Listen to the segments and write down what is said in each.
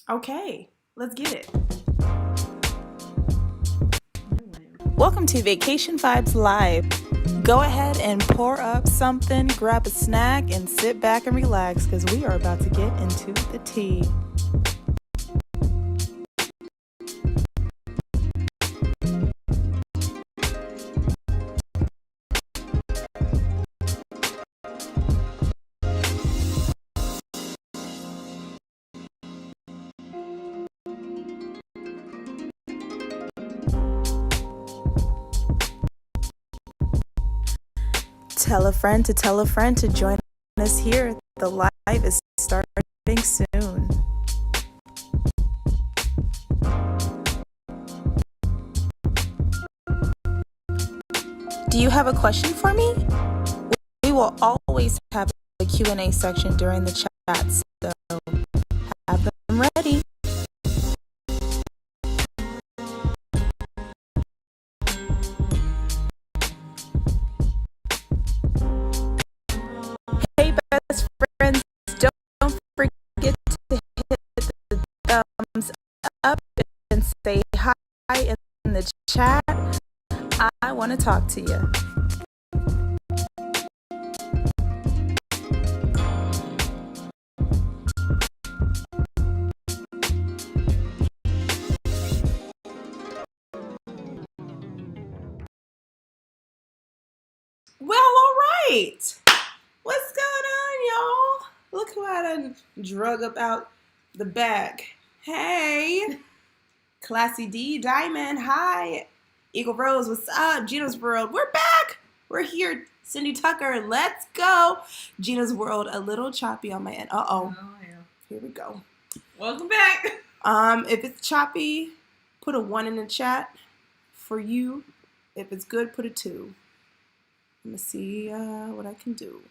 Okay, let's get it. Welcome to Vacation Vibes Live. Go ahead and pour up something, grab a snack, and sit back and relax because we are about to get into the tea. Tell a friend to join us here. The live is starting soon. Do you have a question for me? We will always have a Q&A section during the chat, so have them ready. Hey, best friends, don't forget to hit the thumbs up and say hi in the chat. I want to talk to you. Well, all right. What's going on, y'all? Look who I done drug up out the back. Hey, Classy D, Diamond, hi. Eagle Rose, what's up? Gina's World, we're back. We're here. Cindy Tucker, let's go. Gina's World, a little choppy on my end. Uh-oh. Oh, yeah. Here we go. Welcome back. If it's choppy, put a 1 in the chat for you. If it's good, put a 2. Let me see what I can do.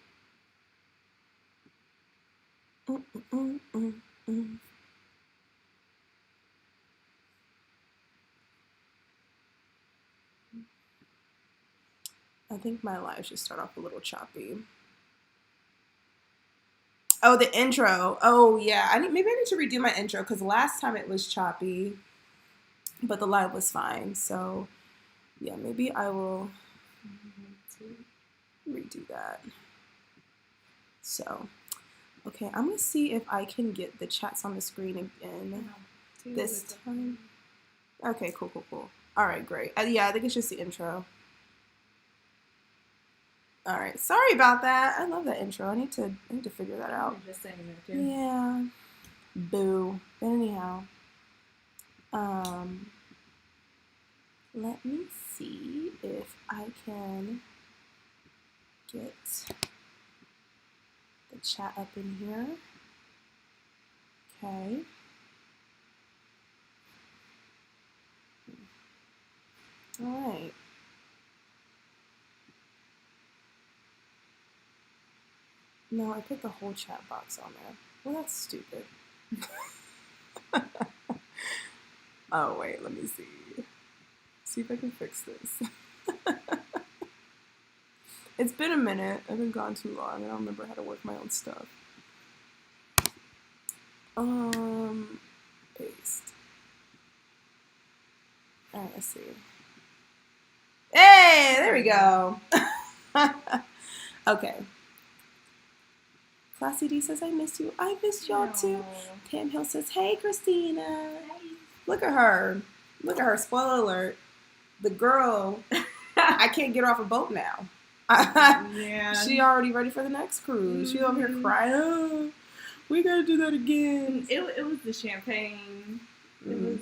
I think my live should start off a little choppy. Oh, the intro. Oh, yeah. Maybe I need to redo my intro because last time it was choppy, but the live was fine. So, yeah, maybe I will redo that. So, okay, I'm going to see if I can get the chats on the screen again this time. Okay, cool. All right, great. Yeah, I think it's just the intro. All right, sorry about that. I love that intro. I need to figure that out. You're just saying that too. Yeah. Boo. But anyhow, let me see if I can get the chat up in here. Okay. All right. No, I put the whole chat box on there. Well, that's stupid. Oh, wait, let me see. See if I can fix this. It's been a minute. I've been gone too long. I don't remember how to work my own stuff. Paste. All right, let's see. Hey, there we go. Okay. Classy D says, I miss you. I miss y'all too. Pam Hill says, hey, Christina. Hey. Look at her. Spoiler alert. The girl, I can't get her off a boat now. Yeah. She already ready for the next cruise. She over here crying, oh, we gotta do that again. It was the champagne. It was.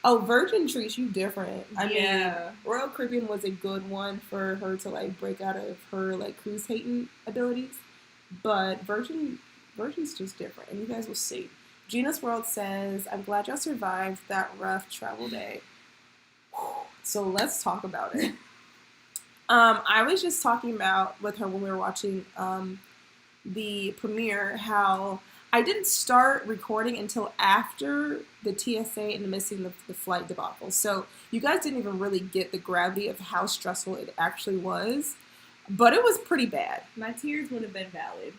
Oh, Virgin treats you different. I mean, Royal Caribbean was a good one for her to like break out of her like cruise hating abilities, but Virgin's just different, and you guys will see. Gina's World says, I'm glad y'all survived that rough travel day. So let's talk about it. I was just talking about with her when we were watching the premiere how I didn't start recording until after the TSA and missing the flight debacle. So you guys didn't even really get the gravity of how stressful it actually was. But it was pretty bad. My tears would have been valid.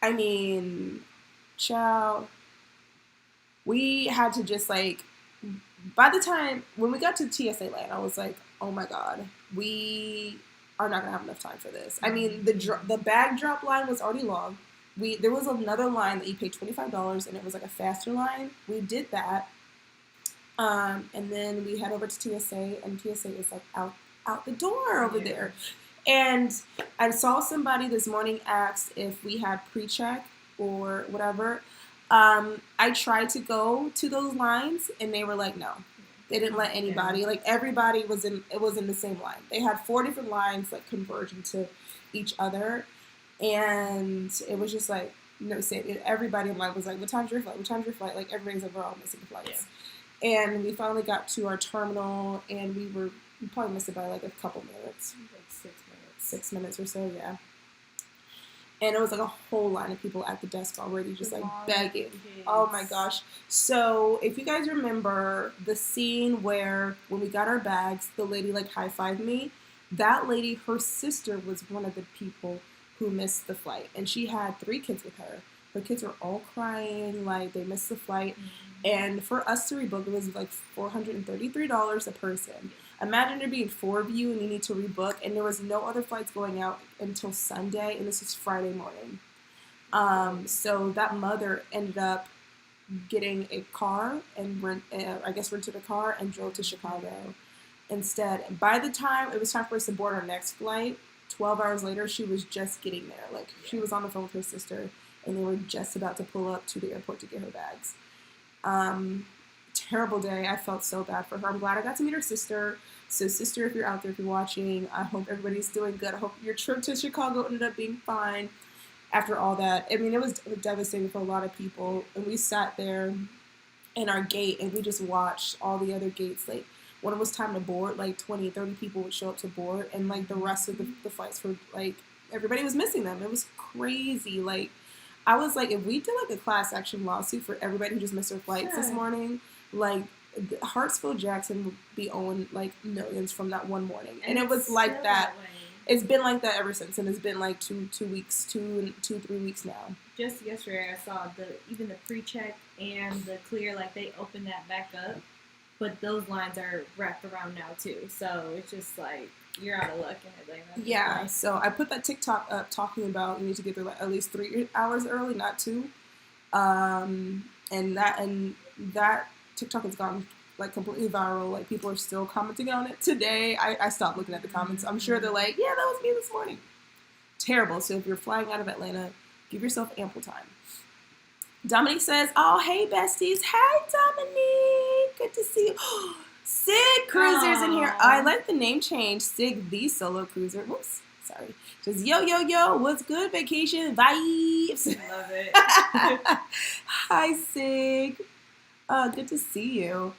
I mean, child, we had to just like, by the time when we got to TSA land, I was like, oh my god, we are not gonna have enough time for this. I mean, the bag drop line was already long. There was another line that you paid $25, and it was like a faster line. We did that, and then we head over to TSA, and TSA is like out the door over there. And I saw somebody this morning asked if we had pre-check or whatever. I tried to go to those lines, and they were like, no. They didn't let anybody. Like, everybody was in the same line. They had 4 different lines that converge into each other. And it was just like, no, everybody in line was like, what time's your flight? What time's your flight? Like, everybody's like, we're all missing flights. Yeah. And we finally got to our terminal, and we probably missed it by like a couple minutes. Like 6 minutes. 6 minutes or so, yeah. And it was like a whole line of people at the desk already, just like begging. Kids. Oh my gosh. So if you guys remember the scene where when we got our bags, the lady like high-fived me, that lady, her sister was one of the people who missed the flight. And she had 3 kids with her. Her kids were all crying, like they missed the flight. Mm-hmm. And for us to rebook, it was like $433 a person. Imagine there being 4 of you and you need to rebook, and there was no other flights going out until Sunday, and this was Friday morning. So that mother ended up getting a car and rented a car and drove to Chicago instead. And by the time it was time for us to board our next flight, 12 hours later, she was just getting there. Like, she was on the phone with her sister, and they were just about to pull up to the airport to get her bags. Terrible day. I felt so bad for her. I'm glad I got to meet her sister. So, sister, if you're out there, if you're watching, I hope everybody's doing good. I hope your trip to Chicago ended up being fine after all that. I mean, it was devastating for a lot of people. And we sat there in our gate, and we just watched all the other gates. Like, when it was time to board, like 20, 30 people would show up to board. And, like, the rest of the flights were, like, everybody was missing them. It was crazy. Like, I was like, if we did, like, a class action lawsuit for everybody who just missed their flights this morning, like, Hartsfield Jackson would be owing like millions from that one morning, and it was like that. It's been like that ever since, and it's been like 3 weeks now. Just yesterday, I saw even the pre-check and the clear, like they opened that back up, but those lines are wrapped around now too. So it's just like you're out of luck in Atlanta. Yeah. So I put that TikTok up talking about you need to get there like at least 3 hours early, not 2. And that TikTok has gone like completely viral. Like, people are still commenting on it today. I stopped looking at the comments. I'm sure they're like, yeah, that was me this morning. Terrible. So if you're flying out of Atlanta, give yourself ample time. Dominique says, oh, hey, besties. Hey, Dominique. Good to see you. Sig Cruiser's in here. I like the name change. Sig the Solo Cruiser. Whoops. Sorry. Just yo, what's good? Vacation vibes. Love it. Hi, Sig. Good to see you.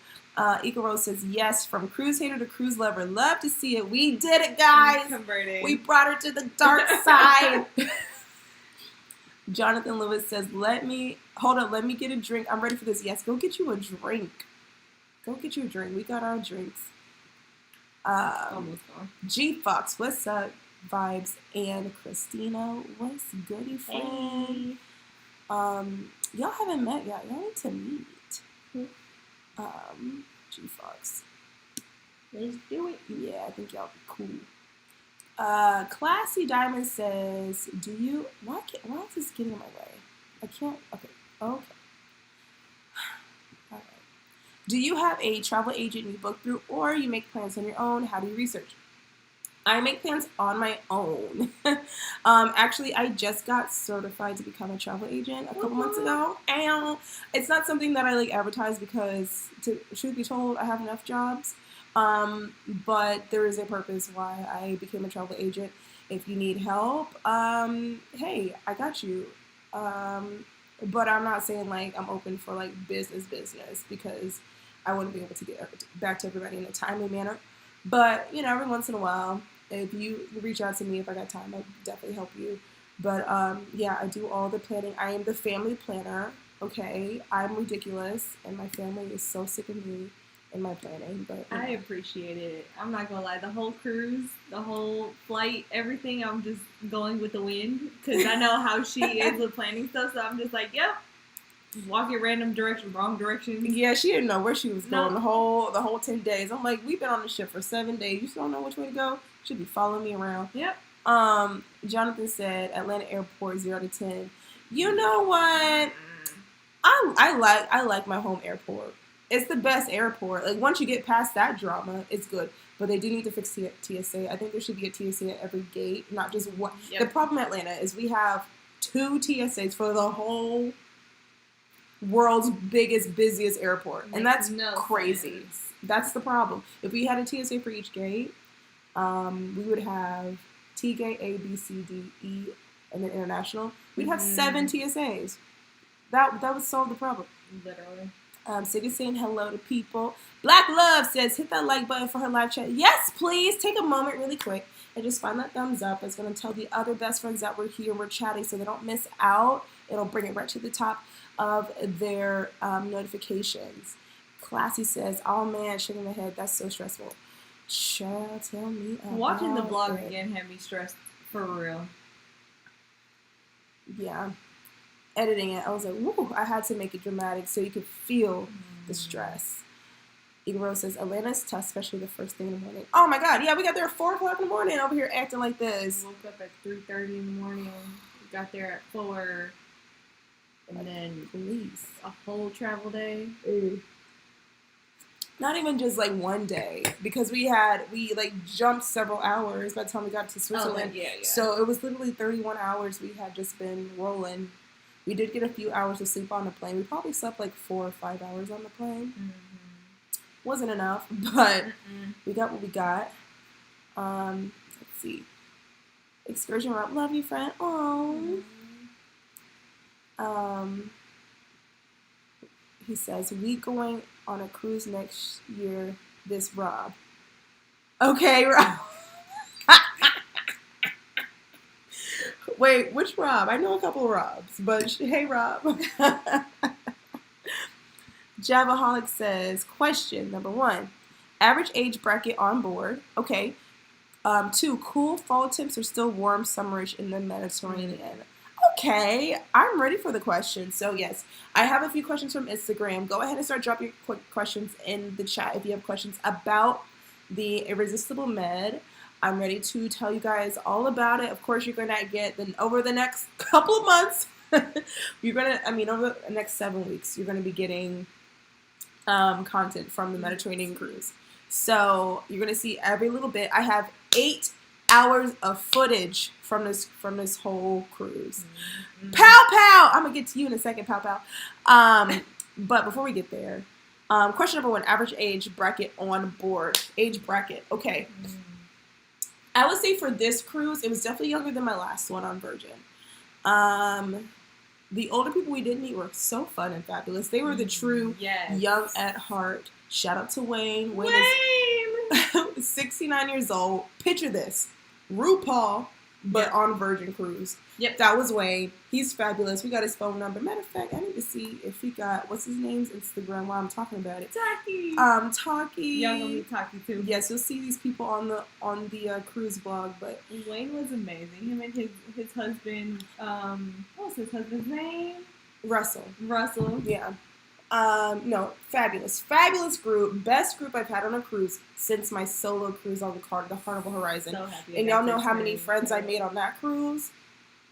Eco Rose says, yes, from cruise hater to cruise lover. Love to see it. We did it, guys. Converting. We brought her to the dark side. Jonathan Lewis says, let me get a drink. I'm ready for this. Yes, go get you a drink. Go get you a drink. We got our drinks. Almost gone. G Fox, what's up? Vibes. And Christina, what's goody, friend? Hey. Y'all haven't met yet. Y'all need to meet. G Fox. Let's do it. Yeah, I think y'all be cool. Classy Diamond says, why is this getting in my way? I can't, okay. All right. Do you have a travel agent you book through, or you make plans on your own? How do you research? I make plans on my own. Actually, I just got certified to become a travel agent a couple months ago. And it's not something that I like advertise because, truth be told, I have enough jobs. But there is a purpose why I became a travel agent. If you need help, hey, I got you. But I'm not saying like I'm open for like business because I want to be able to get back to everybody in a timely manner. But, every once in a while, if you reach out to me, if I got time, I'll definitely help you. But, yeah, I do all the planning. I am the family planner, okay? I'm ridiculous, and my family is so sick of me in my planning. But I appreciated it. I'm not gonna lie. The whole cruise, the whole flight, everything. I'm just going with the wind because I know how she is with planning stuff. So I'm just like, yep, walking random directions, wrong directions. Yeah, she didn't know where she was going the whole 10 days. I'm like, we've been on the ship for 7 days. You still don't know which way to go? She'll be following me around. Yep. Jonathan said Atlanta Airport 0 to 10. You know what? I like my home airport. It's the best airport. Like once you get past that drama, it's good. But they do need to fix TSA. I think there should be a TSA at every gate, not just one. Yep. The problem in Atlanta is we have 2 TSAs for the whole world's biggest, busiest airport, and that's crazy. Sense. That's the problem. If we had a TSA for each gate, we would have T gate A, B, C, D, E, and then international. We'd have 7 TSAs. That would solve the problem. Literally. Siggy's saying hello to people. Black Love says, hit that like button for her live chat. Yes, please. Take a moment really quick and just find that thumbs up. It's going to tell the other best friends that we're here, we're chatting, so they don't miss out. It'll bring it right to the top of their notifications. Classy says, oh man, shaking my head. That's so stressful. Child, tell me about watching the vlog again had me stressed for real. Yeah. Editing it, I was like, woo, I had to make it dramatic so you could feel the stress. Eagle Rose says, Atlanta's tough, especially the first thing in the morning. Oh my god, yeah, we got there at 4 o'clock in the morning over here acting like this. Woke up at 3:30 in the morning, got there at 4, and then a whole travel day. Not even just like one day, because we like jumped several hours by the time we got to Switzerland. Yeah. So it was literally 31 hours we had just been rolling. We did get a few hours of sleep on the plane. We probably slept like 4 or 5 hours on the plane. Wasn't enough, but we got what we got. Let's see. Excursion Rob, love you, friend. Oh. He says, we going on a cruise next year, this Rob. Okay, Rob. Wait, which Rob? I know a couple of Robs, but hey, Rob. Javaholic says, question number 1, average age bracket on board. Okay. 2, cool fall temps or still warm summerish in the Mediterranean. Okay, I'm ready for the questions. So yes, I have a few questions from Instagram. Go ahead and start dropping your quick questions in the chat if you have questions about the Irresistible Med. I'm ready to tell you guys all about it. Of course, you're gonna get over the next couple of months. Over the next 7 weeks, you're gonna be getting content from the Mediterranean cruise. So you're gonna see every little bit. I have 8 hours of footage from this whole cruise. Pow pow! I'm gonna get to you in a second, pow pow. But before we get there, question number 1: average age bracket on board. Age bracket. Okay. I would say for this cruise, it was definitely younger than my last one on Virgin. The older people we did meet were so fun and fabulous. They were the true young at heart. Shout out to Wayne. Wayne is 69 years old. Picture this. RuPaul, but on Virgin Cruise. Yep. That was Wayne. He's fabulous. We got his phone number. Matter of fact, I need to see if he got, what's his name's Instagram while I'm talking about it. Taki. Taki. Y'all gonna meet Taki too. Yes, you'll see these people on the cruise blog, but Wayne was amazing. Him and his husband, what was his husband's name? Russell. Yeah. No, fabulous group, best group I've had on a cruise since my solo cruise on the Carnival Horizon. So happy and y'all know how many friends I made on that cruise.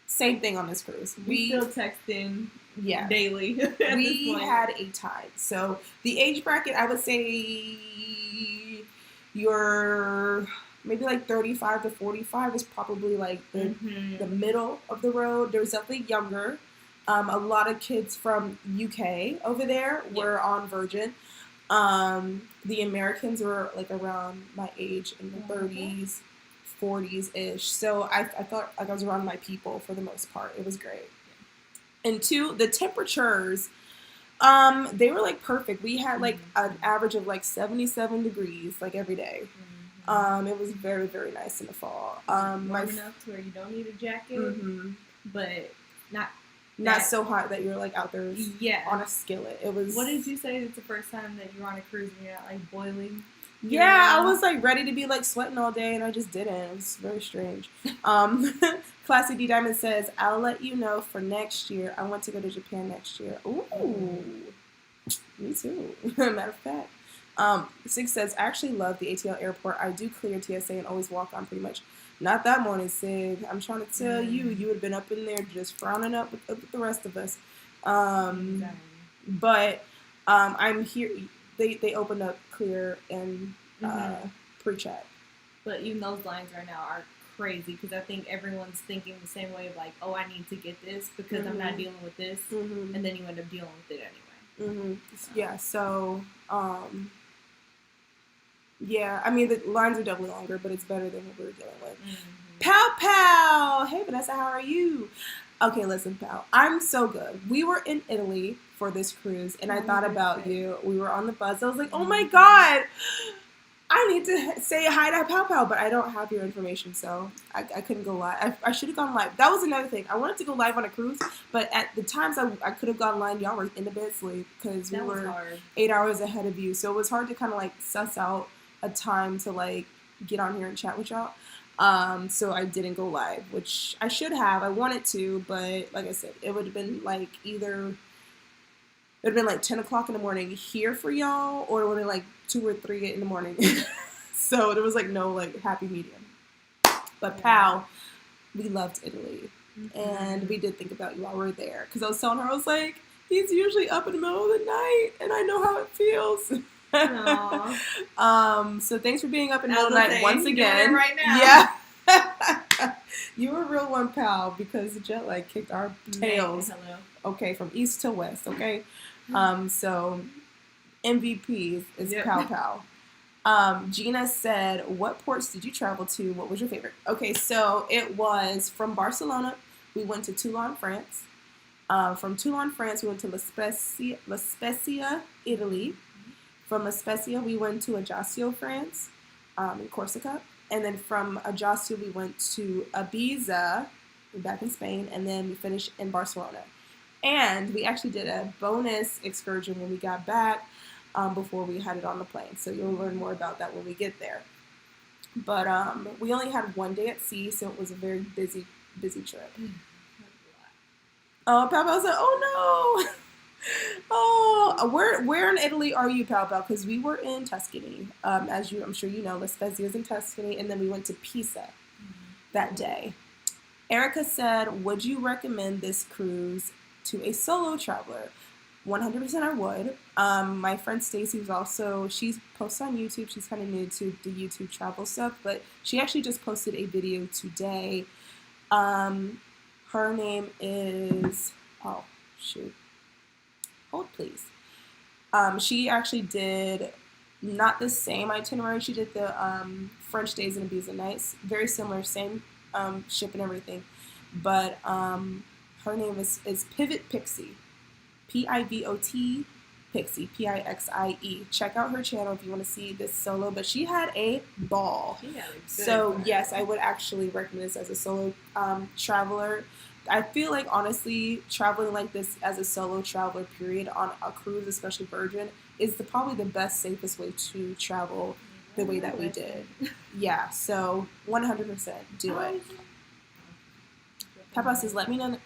Same thing on this cruise. We still texting daily. We had a time. So the age bracket, I would say you're maybe like 35 to 45 is probably like the middle of the road. There was definitely younger. A lot of kids from UK over there were on Virgin. The Americans were like around my age in the 30s, 40s-ish. So I felt like I was around my people for the most part. It was great. And 2, the temperatures, they were like perfect. We had like an average of like 77 degrees like every day. It was very, very nice in the fall. Warm enough to where you don't need a jacket, but not not so hot that you're like out there on a skillet. It was. What did you say? It's the first time that you were on a cruise and you're not like boiling. Yeah, I was like ready to be like sweating all day, and I just didn't. It was very strange. Classic D Diamond says, "I'll let you know for next year. I want to go to Japan next year." Ooh, me too. Matter of fact. Six says, "I actually love the ATL airport. I do clear TSA and always walk on pretty much. Not that morning, Sig. I'm trying to tell you, you would have been up in there just frowning up with the rest of us. But I'm here." They opened up clear and pre-chat. But even those lines right now are crazy because I think everyone's thinking the same way of like, oh, I need to get this because I'm not dealing with this, and then you end up dealing with it anyway. Yeah. So yeah. I mean, the lines are definitely longer, but it's better than what we were dealing with. Pow pow. Hey Vanessa, how are you? Okay, listen, pal. I'm so good. We were in Italy for this cruise, and I thought about you. We were on the bus. I was like, oh my god, I need to say hi to Pow Pow, but I don't have your information, so I couldn't go live. I should have gone live. That was another thing. I wanted to go live on a cruise, but at the times I could have gone live, y'all were in the bed sleep because we were 8 hours ahead of you. So it was hard to kind of like suss out a time to like get on here and chat with y'all. So I didn't go live, which I should have. I wanted to, but like I said, it would have been like either... It would have been like 10 o'clock in the morning here for y'all, or it would have been like 2 or 3 in the morning. So there was like no like happy medium. But pal, we loved Italy. And we did think about you while we were there. Because I was telling her, I was like, he's usually up in the middle of the night, and I know how it feels. So thanks for being up in the middle of the night once again. Right now. Yeah. You were a real one, pal, because the jet lag kicked our tails. Hello. Okay, from east to west, okay? So MVP is Pow Pow. Gina said, what ports did you travel to? What was your favorite? Okay, so it was from Barcelona. We went to Toulon, France. From Toulon, France, we went to La Spezia, Italy. From La Spezia, we went to Ajaccio, France, in Corsica. And then from Ajaccio, we went to Ibiza, back in Spain, and then we finished in Barcelona. And we actually did a bonus excursion when we got back before we headed on the plane. So you'll learn more about that when we get there. But we only had 1 day at sea, so it was a very busy trip. Oh, Pao Pao said, oh no! Oh, where in Italy are you, Pao Pao? Because we were in Tuscany. As I'm sure you know, La Spezia is in Tuscany, and then we went to Pisa that day. Erica said, would you recommend this cruise to a solo traveler? 100% I would. My friend Stacy was also, she posts on YouTube. She's kind of new to the YouTube travel stuff, but she actually just posted a video today. Her name is, oh, shoot. Hold, please. She actually did not the same itinerary. She did the French days and Ibiza nights. Very similar, same ship and everything. But her name is Pivot Pixie. Pivot Pixie. Pixie. Check out her channel if you want to see this solo. But she had a ball. So yes, I would actually recommend this as a solo traveler. I feel like, honestly, traveling like this as a solo traveler, period, on a cruise, especially Virgin, is probably the best, safest way to travel the way that we did. Yeah, so 100% do it. Papa says, let me know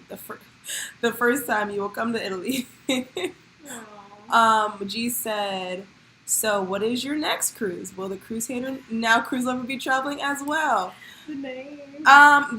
the first time you will come to Italy. G said, so what is your next cruise? Will the cruise hater, now cruise lover, be traveling as well? The name.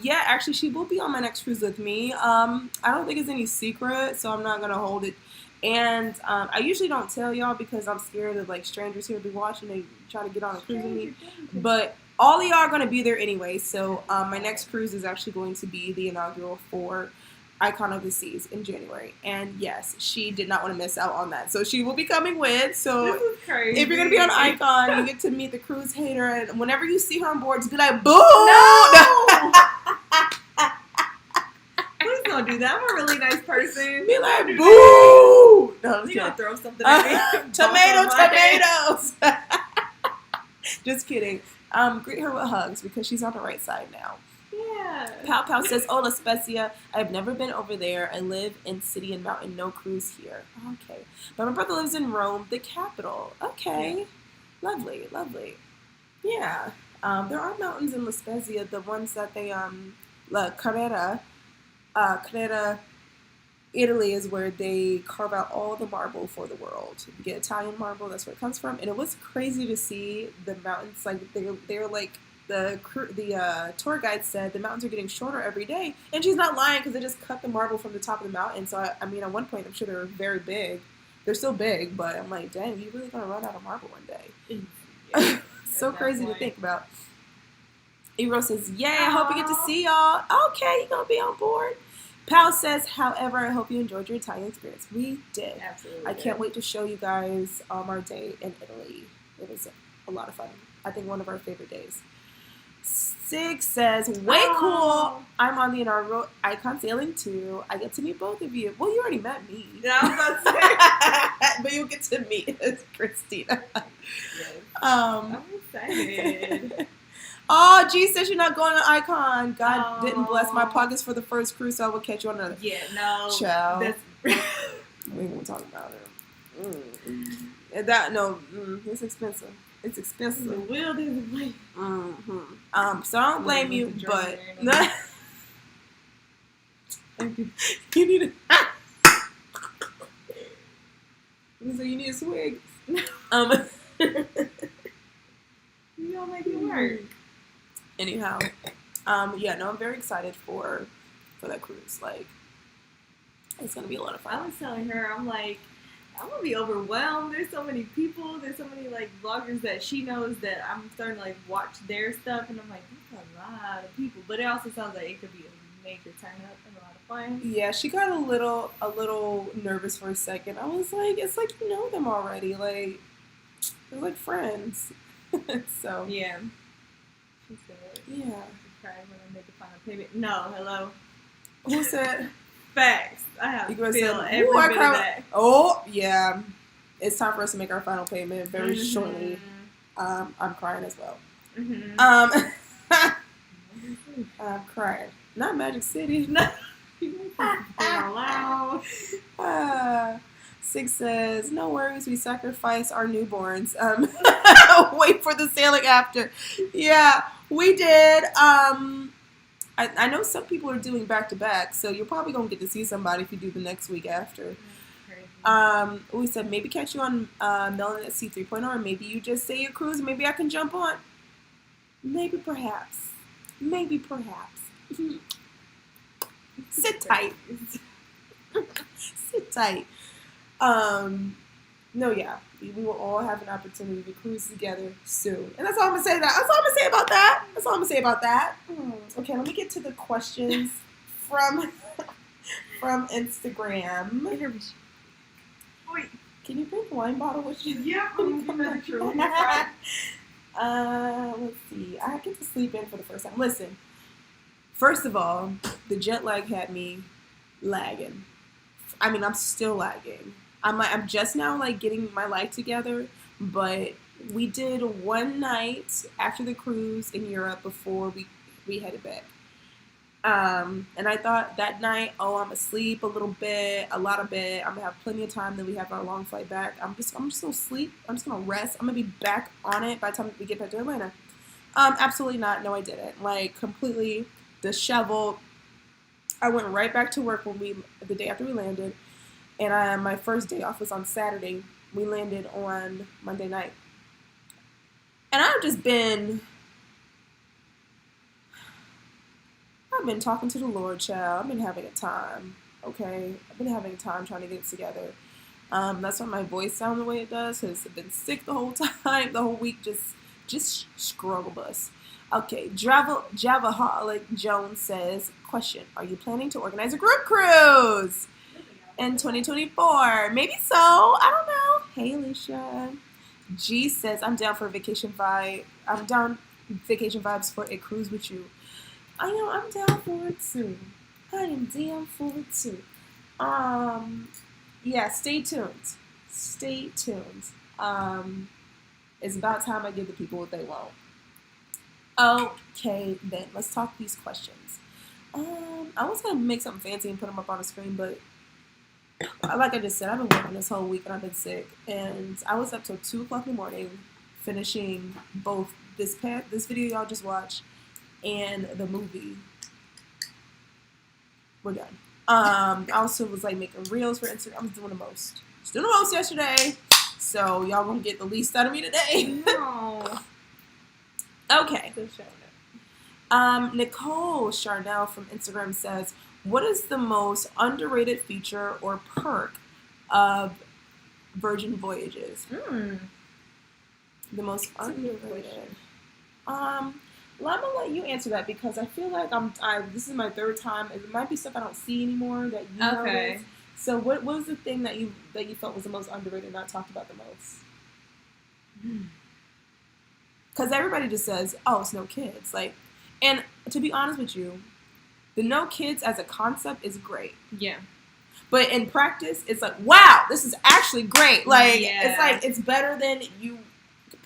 Yeah, actually, she will be on my next cruise with me. I don't think it's any secret, so I'm not gonna hold it. And I usually don't tell y'all because I'm scared of like strangers here to be watching and try to get on a cruise with me. But all of y'all are gonna be there anyway. So my next cruise is actually going to be the inaugural for Icon of the Seas in January. And yes, she did not want to miss out on that. So she will be coming with. So if you're going to be on Icon, you get to meet the cruise hater. And whenever you see her on board, just be like, boo! No! Please don't do that. I'm a really nice person. Be like, boo! No, you gonna throw something at me. Tomatoes! Just kidding. Greet her with hugs because she's on the right side now. Yeah. Pow Pow says, "Oh, La Spezia. I've never been over there. I live in city and mountain, no cruise here." Okay. But my brother lives in Rome, the capital. Okay. Yeah. Lovely, lovely. Yeah. There are mountains in La Spezia, the ones that they, La Carrera, Carrera, Italy is where they carve out all the marble for the world. You get Italian marble, that's where it comes from. And it was crazy to see the mountains, like, they're like, the tour guide said the mountains are getting shorter every day. And she's not lying, because they just cut the marble from the top of the mountain. So, I mean, at one point, I'm sure they were very big. They're still big, but I'm like, dang, you really gonna run out of marble one day. Yeah, so crazy to think about. Ero says, yay, I hope you get to see y'all. Okay, you're gonna be on board. Pal says, however, I hope you enjoyed your Italian experience. We did. Absolutely. I can't wait to show you guys our day in Italy. It was a lot of fun. I think one of our favorite days. Six says, way cool. I'm on the inaugural Icon sailing too. I get to meet both of you. Well, you already met me. Yeah, I was about to say. But you'll get to meet Christina. Yes. I'm excited. Oh, G says you're not going to Icon. God didn't bless my pockets for the first cruise, so I will catch you on another. Yeah, no. Child. We ain't gonna talk about it. It's expensive. It's expensive. The will doesn't blame. So I don't blame you, but Thank you. you need so you need a swig. You don't make it work. Anyhow, I'm very excited for that cruise. Like, it's gonna be a lot of fun. I was telling her, I'm like, I'm gonna be overwhelmed. There's so many people. There's so many like vloggers that she knows that I'm starting to like watch their stuff, and I'm like, that's a lot of people. But it also sounds like it could be a major turn up and a lot of fun. Yeah, she got a little nervous for a second. I was like, it's like you know them already. Like, they're like friends. So Yeah. She said, yeah. she cried when I made the final payment. No, hello. Who said? Facts. I have to feel every "Ooh, I bit of cried." that. Oh yeah, it's time for us to make our final payment very Mm-hmm. shortly. I'm crying as well. Mm-hmm. I'm crying. Not Magic City. Loud. Six says, no worries, we sacrifice our newborns. Wait for the sailing after. Yeah, we did. I know some people are doing back-to-back, so you're probably going to get to see somebody if you do the next week after. We said maybe catch you on Melanin at Sea 3.0, or maybe you just say your cruise, and maybe I can jump on. Maybe, perhaps. Maybe, perhaps. Sit tight. Sit tight. No, yeah. We will all have an opportunity to cruise together soon. And that's all I'm going to say about that. Okay, let me get to the questions from Instagram. Wait. Can you bring the wine bottle with you? Yeah, Let's see. I get to sleep in for the first time. Listen, first of all, the jet lag had me lagging. I mean, I'm still lagging. I'm just now like getting my life together, but we did one night after the cruise in Europe before we headed back. And I thought that night, I'm asleep a lot of bit. I'm gonna have plenty of time. Then we have our long flight back. I'm just gonna sleep. I'm just gonna rest. I'm gonna be back on it by the time we get back to Atlanta. Absolutely not. No, I didn't. Like, completely disheveled. I went right back to work the day after we landed, and my first day off was on Saturday. We landed on Monday night, and I've been talking to the Lord, child. I've been having a time. Okay, I've been having a time trying to get it together. That's why my voice sounds the way it does, because I've been sick the whole time, the whole week, just struggle bus. Okay, Javaholic Jones says, question, are you planning to organize a group cruise in 2024? Maybe so. I don't know. Hey, Alicia. G says, I'm down for vacation vibes for a cruise with you. I know, I'm down for it too. I am down for it too. Yeah, stay tuned. It's about time I give the people what they want. Okay, then let's talk these questions. I was gonna make something fancy and put them up on the screen, but like I just said, I've been working this whole week and I've been sick, and I was up till 2 o'clock in the morning finishing both this video y'all just watched and the movie. We're done. I also was like making reels for Instagram. I was doing the most. Was doing the most yesterday, so y'all gonna get the least out of me today. No. Okay. Still showing up. Nicole Charnel from Instagram says, "What is the most underrated feature or perk of Virgin Voyages?" The most underrated. Well, I'm gonna let you answer that because I feel like this is my third time. It might be stuff I don't see anymore that you notice. So, what was the thing that you felt was the most underrated, not talked about the most? Because everybody just says, "Oh, it's no kids." Like, and to be honest with you, the no kids as a concept is great. Yeah. But in practice, it's like, wow, this is actually great. Like, it's better than you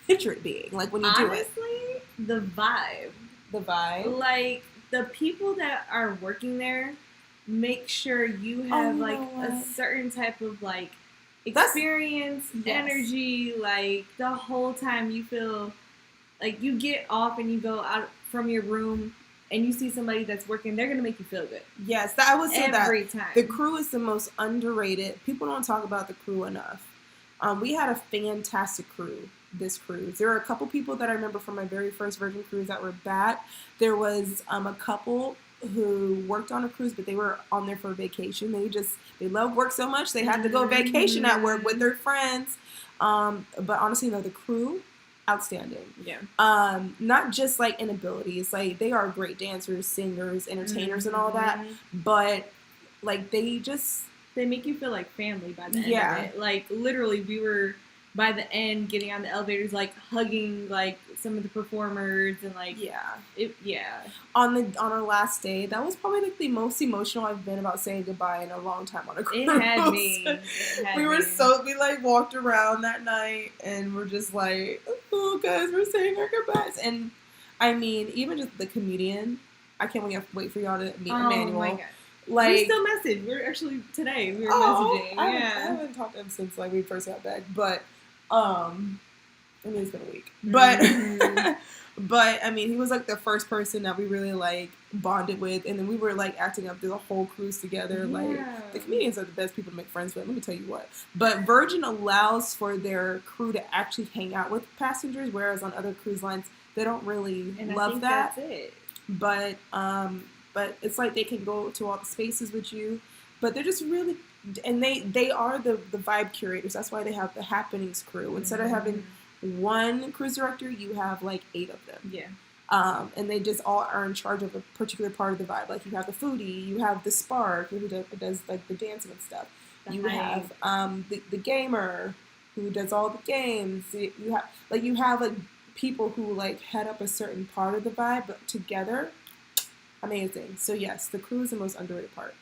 picture it being. Like when you do it. Honestly, the vibe. The vibe. Like the people that are working there make sure you have a certain type of like experience, energy. Like the whole time you feel like you get off and you go out from your room and you see somebody that's working, they're gonna make you feel good. Yes, I would say every time. The crew is the most underrated. People don't talk about the crew enough. We had a fantastic crew. This cruise. There were a couple people that I remember from my very first Virgin cruise that were bad. There was a couple who worked on a cruise, but they were on there for vacation. They loved work so much they had to go vacation at work with their friends. But honestly, though, the crew, outstanding. Yeah. Not just like in abilities, like they are great dancers, singers, entertainers, and all that. But like they make you feel like family by the end of it. Like literally, we were. By the end, getting on the elevators, like hugging like some of the performers and like on our last day, that was probably like the most emotional I've been about saying goodbye in a long time on a cruise. It had me. We like walked around that night and we're just like, oh guys, we're saying our goodbyes. And I mean, even just the comedian, I can't wait for y'all to meet Emmanuel. My God. Like, we still message. We're actually today. We were messaging. I haven't talked to him since like we first got back, but. I mean, it's been a week, but I mean, he was like the first person that we really like bonded with, and then we were like acting up through the whole cruise together. Yeah. Like the comedians are the best people to make friends with. Let me tell you what. But Virgin allows for their crew to actually hang out with passengers, whereas on other cruise lines they don't really love that. That's it. But it's like they can go to all the spaces with you, but they're just really. And they are the vibe curators. That's why they have the happenings crew. Instead of having one cruise director, you have like 8 of them. Yeah. And they just all are in charge of a particular part of the vibe. Like you have the foodie, you have the spark who does like the dancing and stuff. You have the gamer who does all the games. You have like people who like head up a certain part of the vibe, but together, amazing. So yes, the crew is the most underrated part.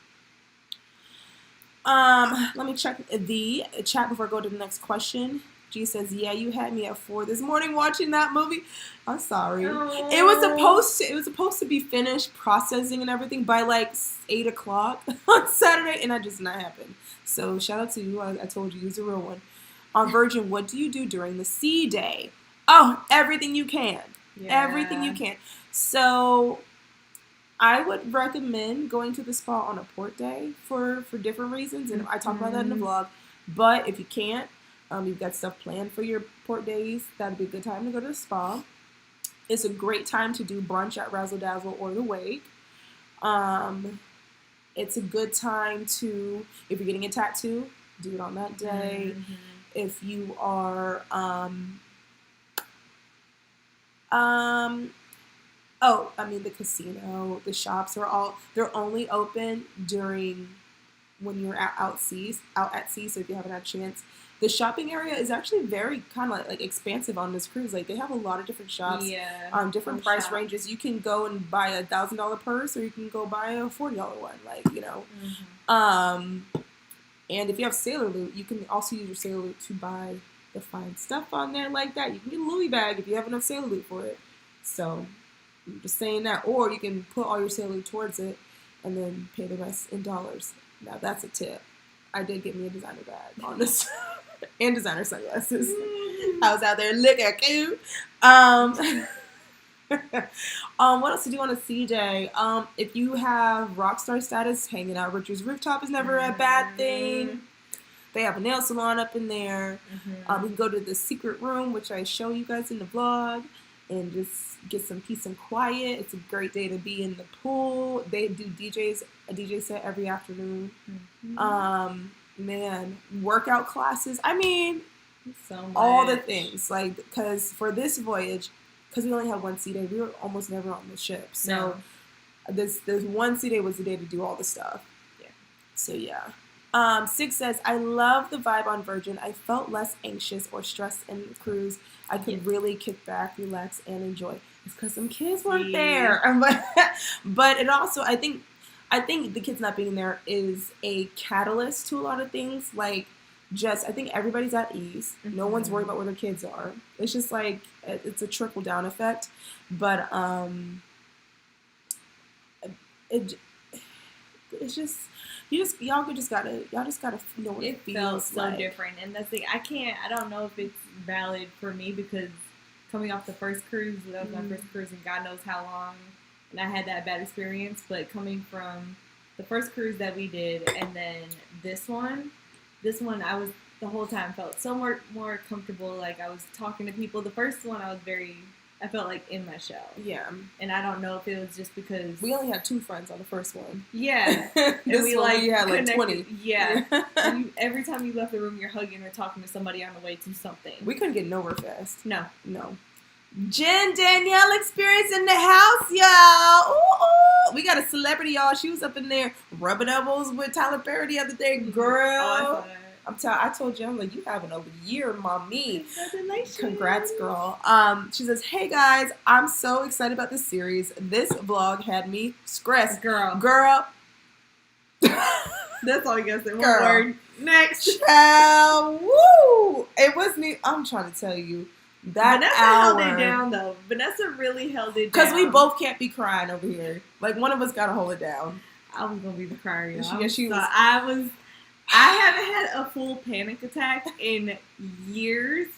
Let me check the chat before I go to the next question. G says, "Yeah, you had me at 4 this morning watching that movie." I'm sorry. Oh. It was supposed to be finished processing and everything by like 8 o'clock on Saturday, and that just not happened. So shout out to you. I told you, use a real one. On Virgin, what do you do during the sea day? Oh, everything you can. Yeah. Everything you can. So I would recommend going to the spa on a port day for different reasons, and I talk about that in the vlog. But if you can't, you've got stuff planned for your port days, that'd be a good time to go to the spa. It's a great time to do brunch at Razzle Dazzle or the Wake. It's a good time to, if you're getting a tattoo, do it on that day. If you are, the casino, the shops they're only open during when you're out at sea. So if you haven't had a chance, the shopping area is actually very kind of like expansive on this cruise. Like they have a lot of different shops, different price ranges. You can go and buy $1,000 purse, or you can go buy a $40 one. Like and if you have Sailor Loot, you can also use your Sailor Loot to buy the fine stuff on there like that. You can get a Louis bag if you have enough Sailor Loot for it. So I'm just saying that. Or you can put all your salary towards it and then pay the rest in dollars. Now that's a tip. I did get me a designer bag on this and designer sunglasses. I was out there looking cute. What else to do on a CJ? If you have rockstar status, hanging out Richard's Rooftop is never a bad thing. They have a nail salon up in there. We can go to the secret room, which I show you guys in the vlog, and just get some peace and quiet. It's a great day to be in the pool. They do a DJ set every afternoon. Man, workout classes. I mean, so much. All the things. Like, because for this voyage, because we only had one sea day, we were almost never on the ship. So this one sea day was the day to do all the stuff. Yeah. So yeah. Sig says, I love the vibe on Virgin. I felt less anxious or stressed in the cruise. I could really kick back, relax, and enjoy. It's because some kids weren't there. But it also, I think the kids not being there is a catalyst to a lot of things. Like, I think everybody's at ease. No one's worried about where their kids are. It's just like, it's a trickle down effect. But it's just, y'all just gotta know what it feels felt so like. different, and that's the I don't know if it's valid for me because coming off the first cruise, that was my first cruise, and God knows how long, and I had that bad experience. But coming from the first cruise that we did, and then this one, I was the whole time felt so more comfortable. Like I was talking to people. The first one, I felt like in my shell. Yeah. And I don't know if it was just because we only had 2 friends on the first one. Yeah. And we had like 20. Yeah. And every time you left the room, you're hugging or talking to somebody on the way to something. We couldn't get nowhere fast. No. Jen Danielle experience in the house, y'all. Ooh. We got a celebrity, y'all. She was up in there rubbing elbows with Tyler Perry the other day, girl. Oh, I told you, I'm like, you having a year, mommy. Congratulations. Congrats, girl. She says, hey guys, I'm so excited about this series. This vlog had me stressed. Girl. That's all you gotta say. One word. Next. Woo! It was me. I'm trying to tell you. Vanessa held it down, though. Vanessa really held it down. Because we both can't be crying over here. Like, one of us gotta hold it down. I was gonna be the crier, y'all. She was. I haven't had a full panic attack in years.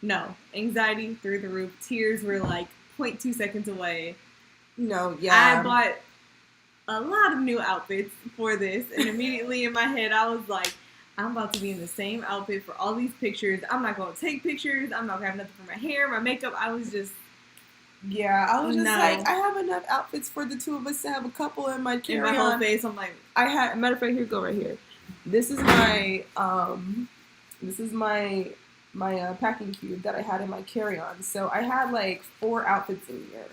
No. Anxiety through the roof. Tears were like 0.2 seconds away. No, yeah. I bought a lot of new outfits for this. And immediately in my head, I was like, I'm about to be in the same outfit for all these pictures. I'm not going to take pictures. I'm not going to have nothing for my hair, my makeup. I was just... Yeah, I was just like, I have enough outfits for the 2 of us to have a couple in my carry-on. In my whole face, I'm like... Matter of fact, here, go right here. This is my packing cube that I had in my carry-on. So I had like 4 outfits in here.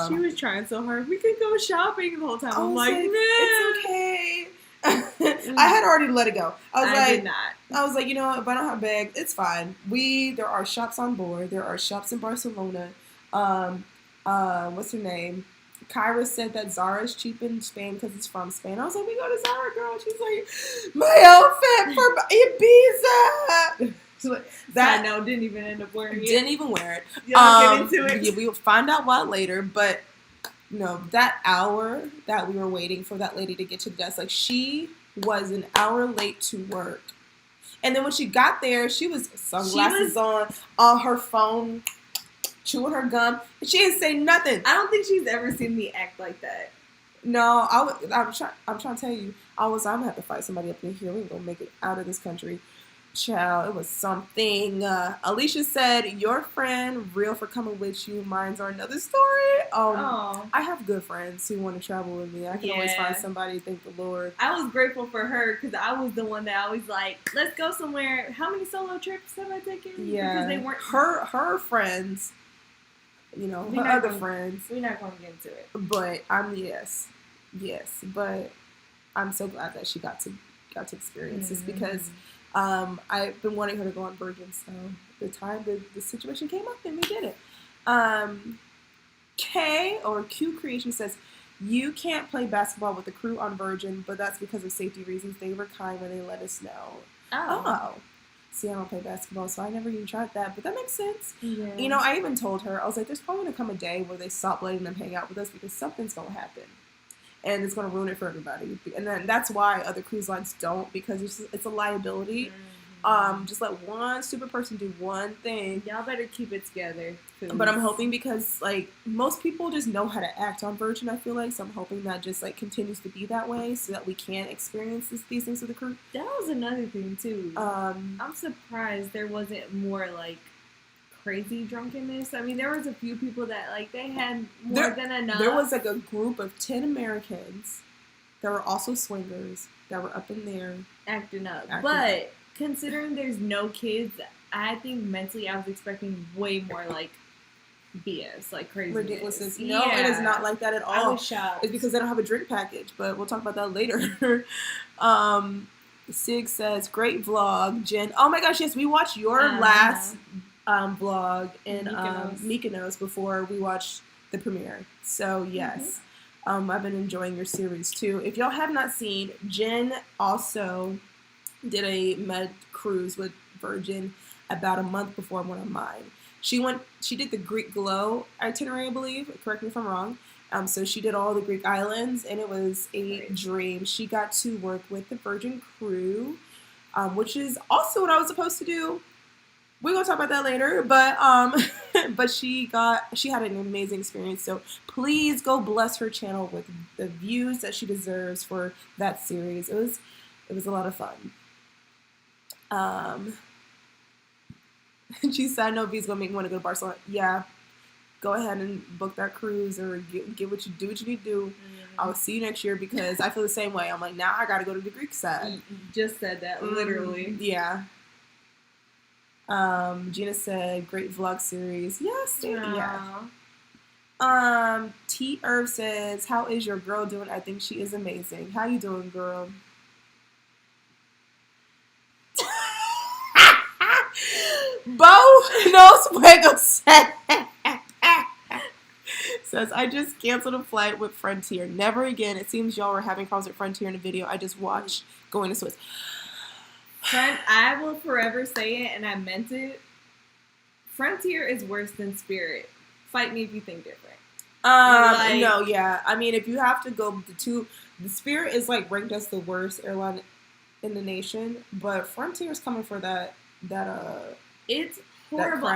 She was trying so hard. We could go shopping the whole time. I'm like, nah. It's okay. I had already let it go. I did not. I was like, you know what? If I don't have bags, it's fine. There are shops on board. There are shops in Barcelona. What's her name? Kyra said that Zara is cheap in Spain because it's from Spain. I was like, we go to Zara, girl. She's like, my outfit for Ibiza. That no, didn't even end up wearing it. Didn't even wear it. Get into it. Yeah, we'll find out why later. But no, that hour that we were waiting for that lady to get to the desk, like she was an hour late to work. And then when she got there, she was sunglasses on her phone, chewing her gum, and she didn't say nothing. I don't think she's ever seen me act like that. No, I'm trying to tell you, I'm gonna have to fight somebody up in here. We ain't gonna make it out of this country. Child, it was something. Alicia said, your friend, real for coming with you. Mine's are another story. I have good friends who want to travel with me. I can always find somebody, thank the Lord. I was grateful for her because I was the one that always like, let's go somewhere. How many solo trips have I taken? Yeah. Because they weren't her friends, you know, her other friends. We're not going to get into it. But yes. But I'm so glad that she got to experience this because I've been wanting her to go on Virgin, so the situation came up and we did it. Q Creation says, you can't play basketball with the crew on Virgin, but that's because of safety reasons. They were kind when they let us know. See, I don't play basketball, so I never even tried that, but that makes sense. Yeah. You know, I even told her, I was like, there's probably going to come a day where they stop letting them hang out with us because something's going to happen. And it's going to ruin it for everybody. And then that's why other cruise lines don't, because it's a liability. Just let one stupid person do one thing. Y'all better keep it together. But I'm hoping, because like most people just know how to act on Virgin, I feel like, so I'm hoping that just like continues to be that way so that we can experience these things with the crew. That was another thing too. I'm surprised there wasn't more like crazy drunkenness. I mean, there was a few people that like they had more than enough. There was like a group of 10 Americans that were also swingers that were up in there acting up. But considering there's no kids, I think mentally I was expecting way more like BS, like crazy ridiculousness. No, it is not like that at all. I was shocked. It's because they don't have a drink package, but we'll talk about that later. Sig says, great vlog, Jen. Oh my gosh, yes, we watched your last vlog in Mykonos before we watched the premiere. So yes, I've been enjoying your series too. If y'all have not seen, Jen also did a med cruise with Virgin about a month before one of mine. She did the Greek Glow itinerary, I believe. Correct me if I'm wrong. So she did all the Greek islands, and it was a dream. She got to work with the Virgin crew, which is also what I was supposed to do. We're gonna talk about that later, but she had an amazing experience. So please go bless her channel with the views that she deserves for that series. It was a lot of fun. She said, I know V's gonna make me want to go to Barcelona. Yeah, go ahead and book that cruise or get what you do what you need to do. I'll see you next year, because I feel the same way. I'm like, now I gotta go to the Greek side. You just said that, literally. Yeah. Gina said, great vlog series. Yes, yeah. T. Irv says, how is your girl doing? I think she is amazing. How you doing, girl? Bo knows fuego says, I just canceled a flight with Frontier. Never again. It seems y'all were having problems with Frontier in a video I just watched going to Swiss. I will forever say it, and I meant it. Frontier is worse than Spirit. Fight me if you think different. No, yeah. I mean, if you have to go the Spirit is like ranked as the worst airline in the nation, but Frontier is coming for that. It's horrible.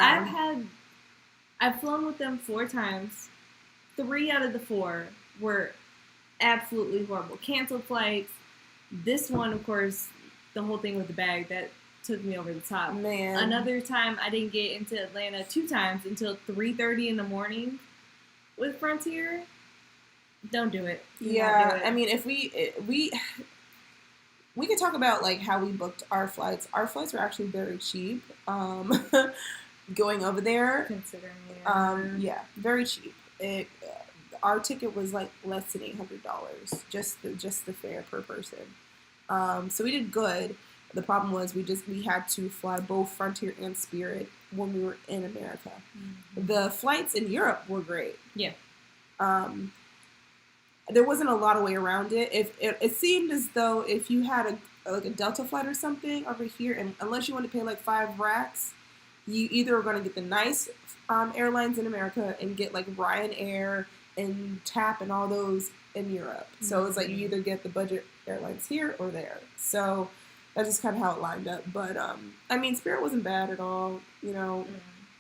I've flown with them 4 times. 3 out of the 4 were absolutely horrible. Canceled flights. This one, of course, the whole thing with the bag, that took me over the top. Man. Another time, I didn't get into Atlanta 2 times until 3:30 in the morning with Frontier. Don't do it. Yeah, I mean, if we could talk about like how we booked our flights. Our flights were actually very cheap. Going over there, considering yeah, very cheap. Our ticket was like less than $800, just the fare per person. So we did good. The problem was we had to fly both Frontier and Spirit when we were in America. The flights in Europe were great. Yeah. There wasn't a lot of way around it. It seemed as though if you had a Delta flight or something over here, and unless you want to pay like 5 racks, you either are going to get the nice airlines in America and get like Ryanair and TAP and all those in Europe. So it's like you either get the budget airlines here or there. So that's just kind of how it lined up. But I mean, Spirit wasn't bad at all, you know,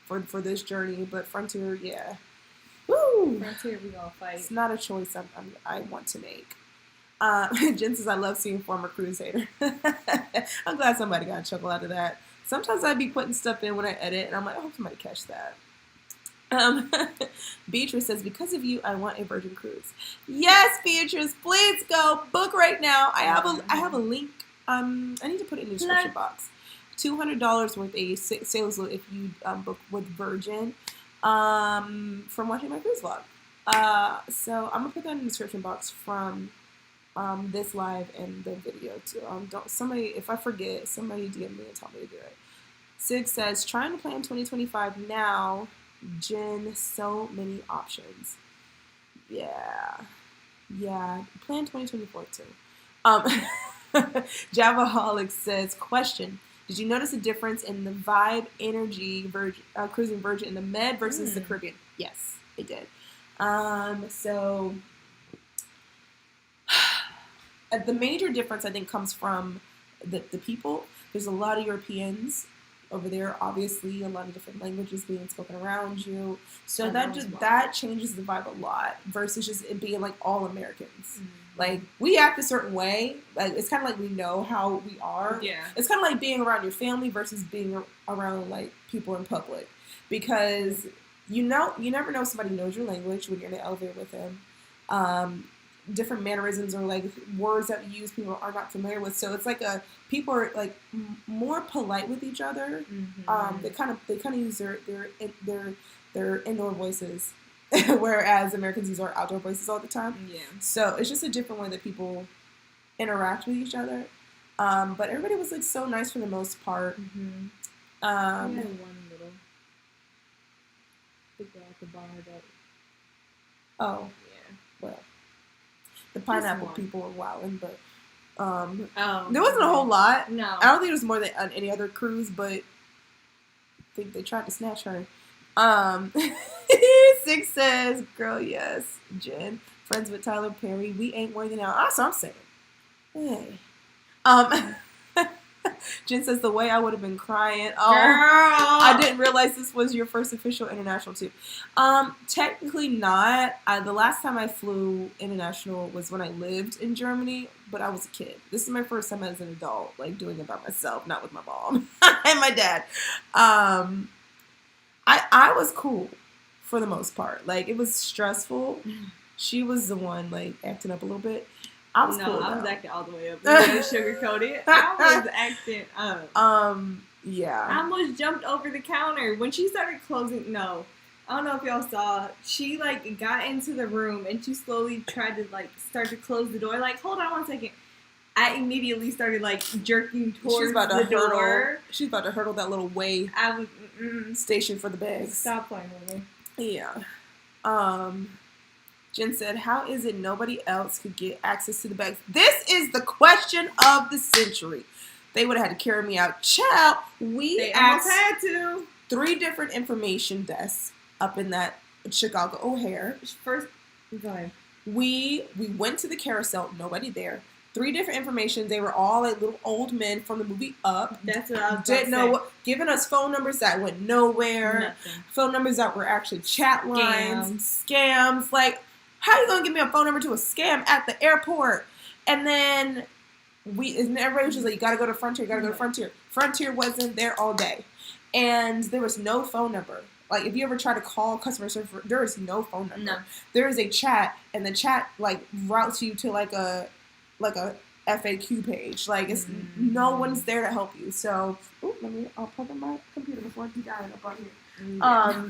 for this journey. But Frontier, yeah. Woo! Frontier, we gonna fight. It's not a choice I want to make. Jen says, I love seeing former Crusader. I'm glad somebody got a chuckle out of that. Sometimes I'd be putting stuff in when I edit, and I'm like, I hope somebody catch that. Beatrice says, because of you, I want a Virgin cruise. Yes, Beatrice, please go book right now. I have a link. I need to put it in the description box. $200 worth a sales load if you book with Virgin from watching my cruise vlog. So I'm gonna put that in the description box from this live and the video too. If I forget, somebody DM me and tell me to do it. Sig says, trying to plan 2025 now. Jen, so many options. Yeah. Plan 2024 too. Javaholic says, question, Did you notice a difference in the vibe, energy, cruising Virgin in the Med versus the Caribbean? Yes, it did. So the major difference, I think, comes from the people. There's a lot of Europeans over there, obviously, a lot of different languages being spoken around you. So that changes the vibe a lot versus just it being like all Americans. Like, we act a certain way. Like, it's kind of like we know how we are. Yeah. It's kind of like being around your family versus being around, like, people in public. Because, you never know if somebody knows your language when you're in the elevator with them. Different mannerisms or, like, words that we use people are not familiar with. So it's like people are, like, more polite with each other. They kind of use their indoor voices. Whereas Americans use our outdoor voices all the time. Yeah. So it's just a different way that people interact with each other. But everybody was like so nice for the most part. We had one little big guy at the bar that. Oh. Yeah. Well, the pineapple people were wilding, but there wasn't a whole lot. No. I don't think it was more than on any other cruise, but I think they tried to snatch her. 6 says, girl, yes. Jen, friends with Tyler Perry. We ain't worthy now. That's what I'm saying. Hey. Jen says, the way I would have been crying. Oh, girl. I didn't realize this was your first official international too. Technically not. The last time I flew international was when I lived in Germany, but I was a kid. This is my first time as an adult, like doing it by myself, not with my mom and my dad. I was cool for the most part. Like, it was stressful. She was the one, like, acting up a little bit. I was cool. I was acting all the way up. You know, sugarcoat it. I was acting up. Yeah. I almost jumped over the counter when she started closing. No, I don't know if y'all saw. She like got into the room and she slowly tried to like start to close the door. Like, hold on 1 second. I immediately started like jerking towards the door. She's about to hurdle that little way. I was station for the bags. Stop playing with me. Yeah. Jen said, how is it nobody else could get access to the bags? This is the question of the century. They would have had to carry me out. Child, they almost had to. 3 different information desks up in that Chicago O'Hare. First, go ahead. We went to the carousel, nobody there. 3 different information. They were all like little old men from the movie Up. That's what I was Didn't know what, giving us phone numbers that went nowhere. Nothing. Phone numbers that were actually chat lines. Scams. Like, how you gonna give me a phone number to a scam at the airport? And then everybody was just like, you gotta go to Frontier, go to Frontier. Frontier wasn't there all day. And there was no phone number. Like, if you ever try to call customer service, there is no phone number. No. There is a chat, and the chat, like, routes you to, like a FAQ page. Like, it's no one's there to help you. So, I'll plug in my computer before I die up on here. Yeah.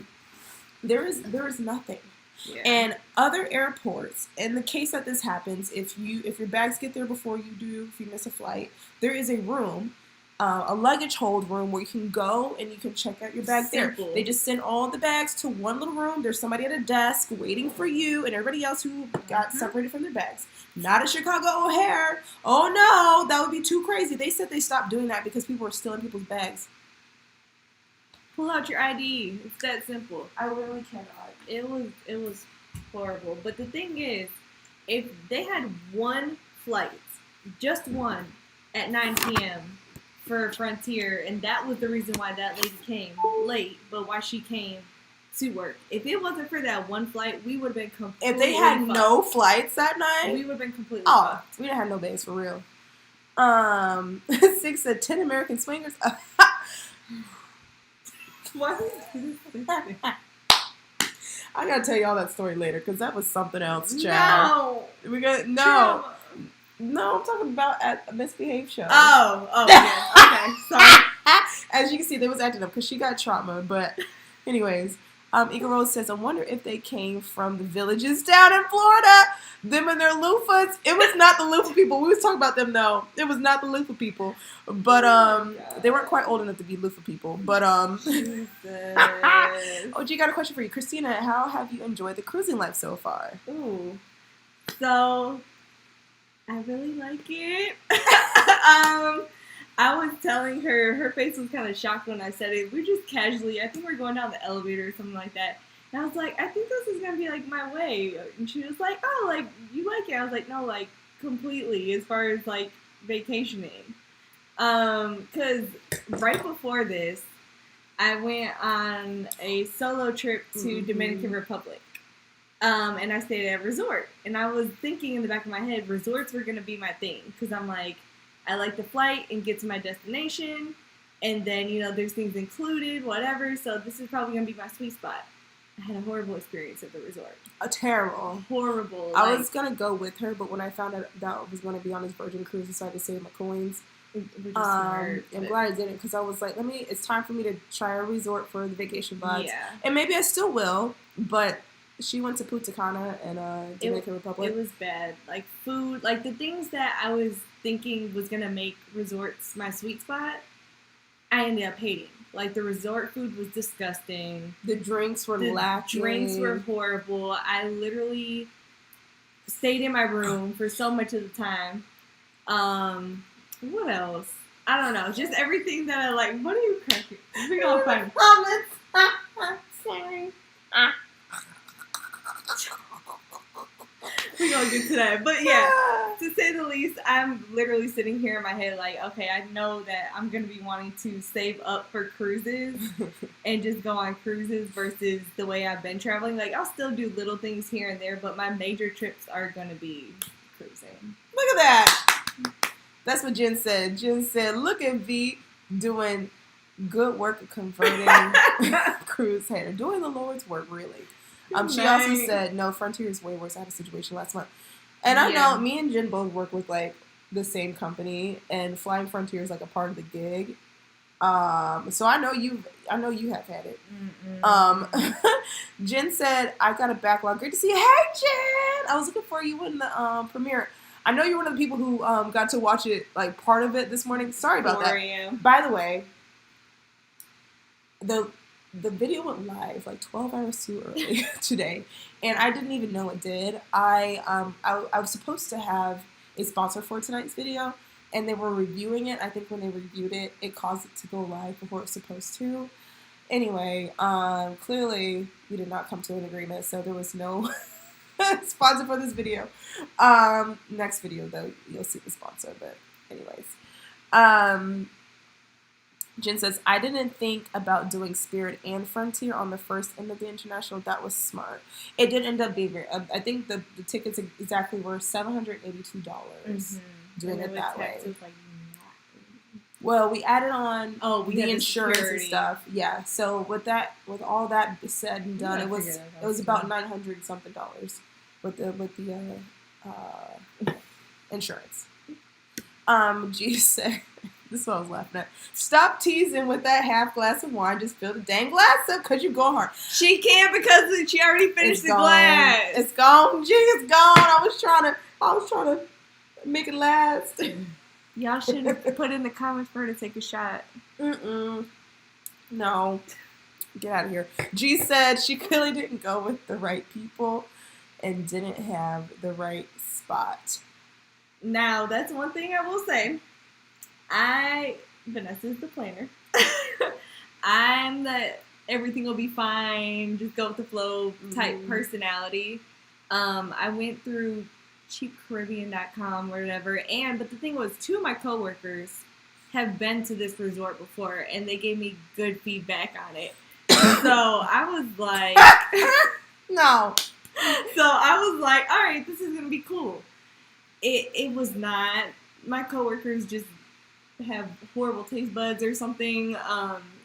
There is nothing. Yeah. And other airports, in the case that this happens, if your bags get there before you do, if you miss a flight, there is a room, a luggage hold room where you can go and you can check out your bag there. They just send all the bags to one little room. There's somebody at a desk waiting for you and everybody else who got separated from their bags. Not at Chicago O'Hare. Oh no, that would be too crazy. They said they stopped doing that because people were stealing people's bags. Pull out your ID. It's that simple. I literally cannot. It was horrible. But the thing is, if they had one flight, just one, at 9 p.m. for Frontier, and that was the reason why that lady came late, but why she came to work. If it wasn't for that one flight, we would have been completely If they had no flights that night, we would have been completely fucked. We'd have had no bags for real. 6 said 10 American swingers. What? I gotta tell y'all that story later because that was something else, child. No. No, I'm talking about at a Misbehave show. Oh, yeah. Okay, sorry. As you can see, they was acting up because she got trauma. But anyways, Eagle Rose says, I wonder if they came from the villages down in Florida. Them and their loofahs. It was not the loofah people. We was talking about them though. It was not the loofah people. But they weren't quite old enough to be loofah people. But Oh, you got a question for you. Christina, how have you enjoyed the cruising life so far? Ooh. So I really like it. I was telling her, her face was kind of shocked when I said it. We just casually, I think we're going down the elevator or something like that. And I was like, I think this is going to be like my way. And she was like, oh, like, you like it? I was like, no, like, completely, as far as like vacationing. Because right before this, I went on a solo trip to Dominican Republic. And I stayed at a resort. And I was thinking in the back of my head, resorts were going to be my thing. Because I'm like, I like the flight and get to my destination. And then, you know, there's things included, whatever. So this is probably going to be my sweet spot. I had a horrible experience at the resort. Terrible. Horrible. I was going to go with her, but when I found out that I was going to be on this Virgin cruise, I decided to save my coins. I'm glad I didn't, because I was like, it's time for me to try a resort for the vacation vibes. Yeah. And maybe I still will, but she went to Punta Cana and Dominican Republic. It was bad. Like, food, like, the things that I was thinking was going to make resorts my sweet spot, I ended up hating. Like, the resort food was disgusting. The drinks were lacking. The drinks were horrible. I literally stayed in my room for so much of the time. What else? I don't know. Just everything that I like. What are you cracking? We're gonna find Sorry. We're gonna get to that. But yeah, to say the least, I'm literally sitting here in my head like, okay, I know that I'm gonna be wanting to save up for cruises and just go on cruises versus the way I've been traveling. Like, I'll still do little things here and there, but my major trips are gonna be cruising. Look at that. That's what Jen said. Jen said, look at V doing good work of converting cruise hater. Doing the Lord's work, really. She also said, no, Frontier is way worse. I had a situation last month. And I know me and Jen both work with, like, the same company, and Flying Frontier is, like, a part of the gig. So I know you have had it. Jen said, I got a backlog. Great to see you. Hey, Jen! I was looking for you in the premiere. I know you're one of the people who got to watch it, like, part of it this morning. Sorry about that. By the way, the video went live like 12 hours too early today, and I didn't even know it did. I was supposed to have a sponsor for tonight's video, and they were reviewing it. I think when they reviewed it, it caused it to go live before it was supposed to. Anyway, clearly we did not come to an agreement, so there was no sponsor for this video. Next video, though, you'll see the sponsor. But anyways, Jen says, I didn't think about doing Spirit and Frontier on the first end of the international. That was smart. It did end up being very, I think the tickets exactly were $782 doing it that way. Well, we added on the insurance and stuff. Yeah, so with all that said and done, it was about $900 something with the insurance. G said, this is what I was laughing at. Stop teasing with that half glass of wine. Just fill the dang glass up because you're going hard. She can't because she already finished the glass. It's gone. G is gone. I was trying to make it last. Y'all should put in the comments for her to take a shot. No. Get out of here. G said she clearly didn't go with the right people and didn't have the right spot. Now, that's one thing I will say. Vanessa's the planner. I'm the everything will be fine, just go with the flow type personality. I went through cheapcaribbean.com or whatever, but the thing was, 2 of my coworkers have been to this resort before, and they gave me good feedback on it. So I was like, no. So I was like, all right, this is gonna be cool. It was not. My coworkers just have horrible taste buds or something.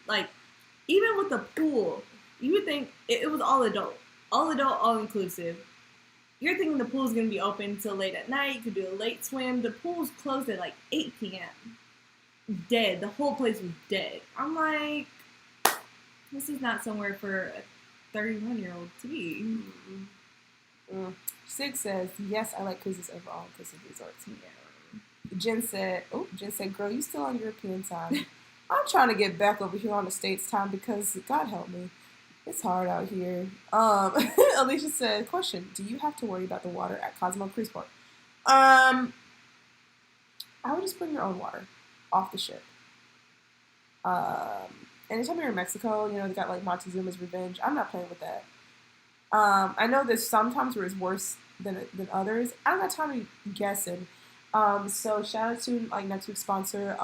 Like, even with the pool, you would think it was all adult, all inclusive. You're thinking the pool's gonna be open till late at night. You could do a late swim. The pool's closed at like 8 p.m. Dead. The whole place was dead. I'm like, this is not somewhere for a 31-year-old to be. Sig says, yes, I like cruises overall because of resorts. Jen said, girl, you still on European time. I'm trying to get back over here on the States time because, God help me, it's hard out here. Alicia said, question, do you have to worry about the water at Cosmo Cruise Port? I would just bring your own water. off the ship. Anytime you're in Mexico, they got like Montezuma's Revenge. I'm not playing with that. I know there's some times where it's worse than others. I don't got time to guessing. So shout out to like next week's sponsor,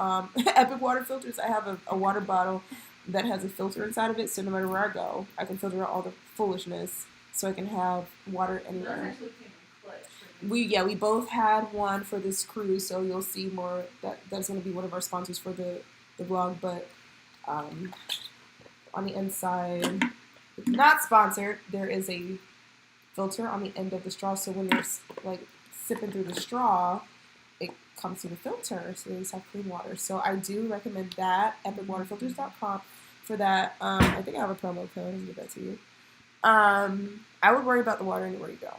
Epic Water Filters. I have a water bottle that has a filter inside of it, so no matter where I go, I can filter out all the foolishness, so I can have water anywhere. We both had one for this cruise, so you'll see more. That's going to be one of our sponsors for the vlog. But on the inside, not sponsored, there is a filter on the end of the straw, so when you're like sipping through the straw, it comes through the filter, so they just have clean water. So I do recommend that, epicwaterfilters.com for that. I think I have a promo code. I'll give that to you. I would worry about the water anywhere you go.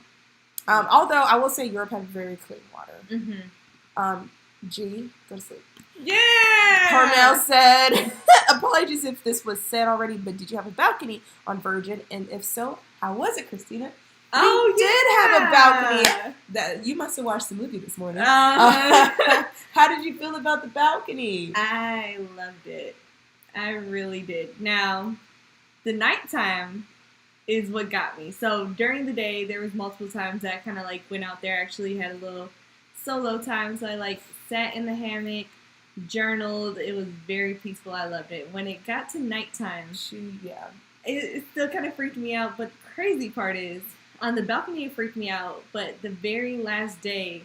Although I will say Europe has very clean water. Mm-hmm. G, go to sleep. Yeah! Cornell said, apologies if this was said already, but did you have a balcony on Virgin? And if so, how was it, Christina? Oh, we did have a balcony. That you must have watched the movie this morning. How did you feel about the balcony? I loved it. I really did. Now, the nighttime is what got me. So during the day, there was multiple times that I kind of like went out there. Actually had a little solo time, so I like sat in the hammock, journaled. It was very peaceful. I loved it. When it got to nighttime, it still kind of freaked me out. But the crazy part is, on the balcony it freaked me out, but the very last day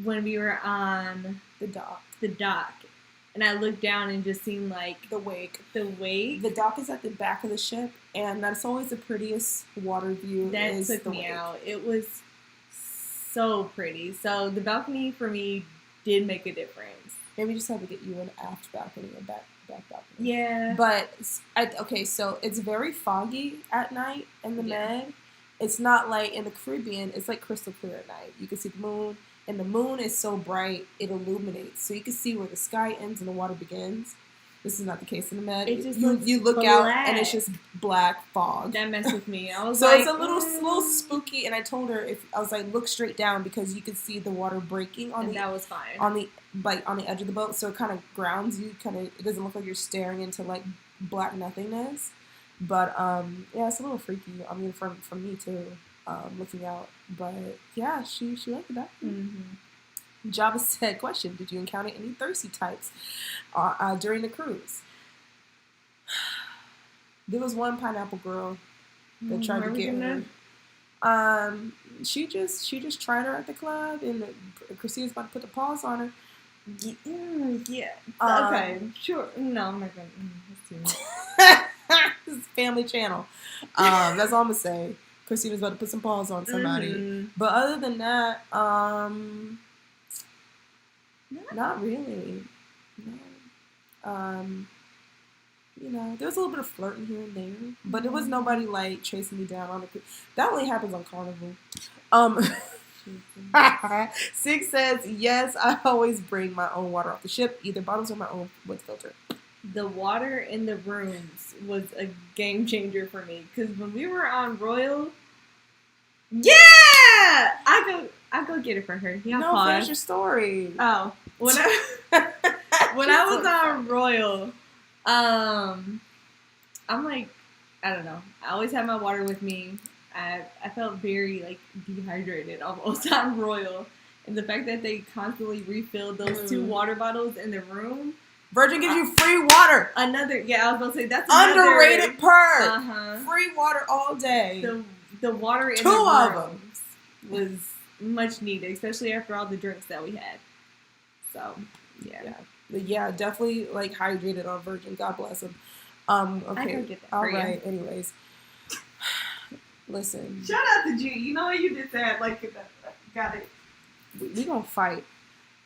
when we were on the dock, and I looked down and just seen like the wake. The dock is at the back of the ship, and that's always the prettiest water view. That took me out. It was so pretty. So the balcony for me did make a difference. Maybe just have to get you an aft balcony or back balcony. Yeah. But so it's very foggy at night in the Med. It's not like in the Caribbean. It's like crystal clear at night. You can see the moon, and the moon is so bright it illuminates, so you can see where the sky ends and the water begins. This is not the case in the Med. It just you look out and it's just black fog. That messed with me. I was so like, it's a little spooky. And I told her I was like, look straight down because you could see the water breaking that was fine on the edge of the boat, so it kind of grounds you. It doesn't look like you're staring into like black nothingness. But it's a little freaky. I mean, from me too, looking out. But yeah, she liked that. Mm-hmm. Java said, question, did you encounter any thirsty types during the cruise? There was one pineapple girl that tried to get her. She just tried her at the club, and Christina's about to put the paws on her. Yeah. Okay. Sure. No, I'm not gonna. That's too This is Family Channel. That's all I'm gonna say. Christina's about to put some paws on somebody. Mm-hmm. But other than that, not really. No. There was a little bit of flirting here and there, but there was nobody like chasing me down on the cruise. That only happens on Carnival. 6 says, yes, I always bring my own water off the ship, either bottles or my own with filter. The water in the rooms was a game changer for me, because when we were on Royal, I go get it for her. Finish your story. Oh, when I was on Royal, I'm like, I don't know. I always have my water with me. I felt very like dehydrated almost on Royal, and the fact that they constantly refilled those 2 water bottles in the room. Virgin gives you free water. I was about to say that's underrated perk. Free water all day. The water in 2 the of rooms was much needed, especially after all the drinks that we had. So yeah, definitely like hydrated on Virgin. God bless them. Okay, I can get that all for right. you. Anyways, listen. Shout out to G. You know what you did that? Like, got it. We gonna fight.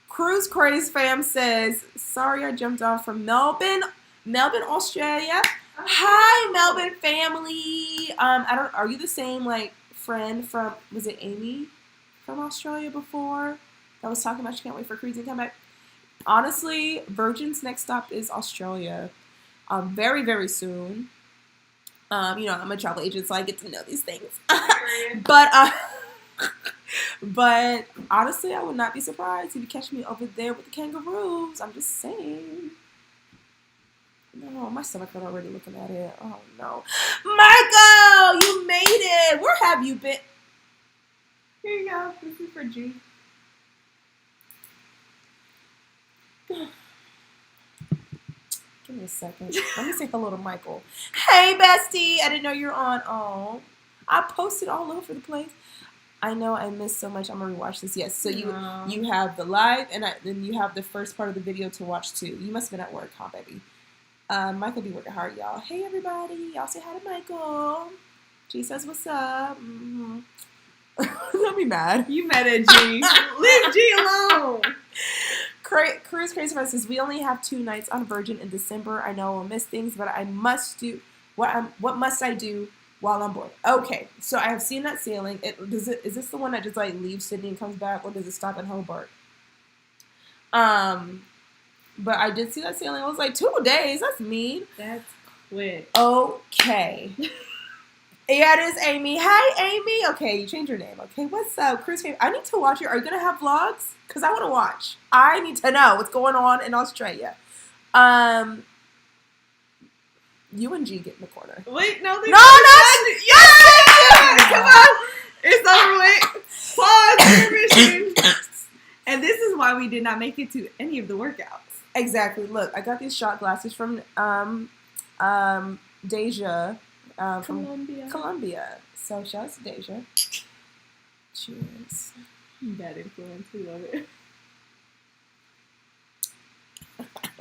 Cruise Craze fam says, sorry I jumped on from Melbourne, Australia. Oh. Hi, Melbourne family. Are you the same like friend from, was it Amy from Australia before that was talking about she can't wait for cruising to come back? Honestly, Virgin's next stop is Australia. Very, very soon. I'm a travel agent, so I get to know these things. But But honestly, I would not be surprised if you catch me over there with the kangaroos. I'm just saying. No, my stomach hurt already looking at it. Oh no. Michael, you made it. Where have you been? Here you go. This is for G. Give me a second. Let me say hello to Michael. Hey, bestie. I didn't know you're on. Oh, I posted all over the place. I know I missed so much. I'm gonna rewatch this. Yes. So you have the live, and then you have the first part of the video to watch too. You must have been at work, huh, baby? Michael be working hard, y'all. Hey, everybody. Y'all say hi to Michael. G says what's up. Mm-hmm. Don't be mad. You mad at G. Leave G alone. Cruise Crazy Friend says, we only have 2 nights on Virgin in December. I know I'll miss things, but I must do what must I do while on board? Okay, so I have seen that sailing. Is this the one that just like leaves Sydney and comes back, or does it stop in Hobart? But I did see that sailing. I was like, 2 days. That's mean. That's quick. Okay. Yeah, it is Amy. Hi, Amy. Okay, you changed your name. Okay, what's up? Cruise Game. I need to watch it. Are you going to have vlogs? Because I want to watch. I need to know what's going on in Australia. You and G get in the corner. Wait, no, no, yes! Come on. It's over with. Pause. Intermission. And this is why we did not make it to any of the workouts. Exactly. Look, I got these shot glasses from Deja. From Colombia. So shout out to Deja. Cheers. Bad influence. We love it.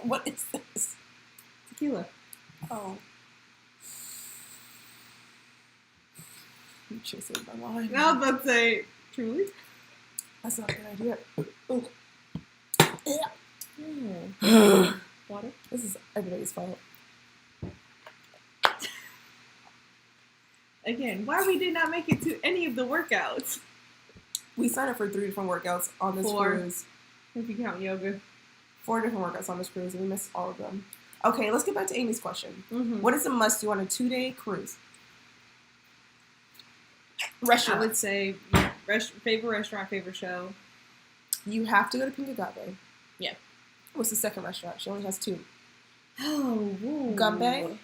What is this? Tequila. Oh. You should say my wine. I was about to say, truly? That's not a good idea. Ooh. Yeah. Water? This is everybody's fault. Again, why we did not make it to any of the workouts? We signed up for 3 different workouts on this 4, cruise. if you count yoga. 4 different workouts on this cruise, and we missed all of them. Okay, let's get back to Amy's question. Mm-hmm. What is a must-do on a 2-day cruise? Restaurant. I would say favorite restaurant, favorite show. You have to go to Pink Agave. Yeah. What's the second restaurant? She only has 2. Oh, woo. Gumbe?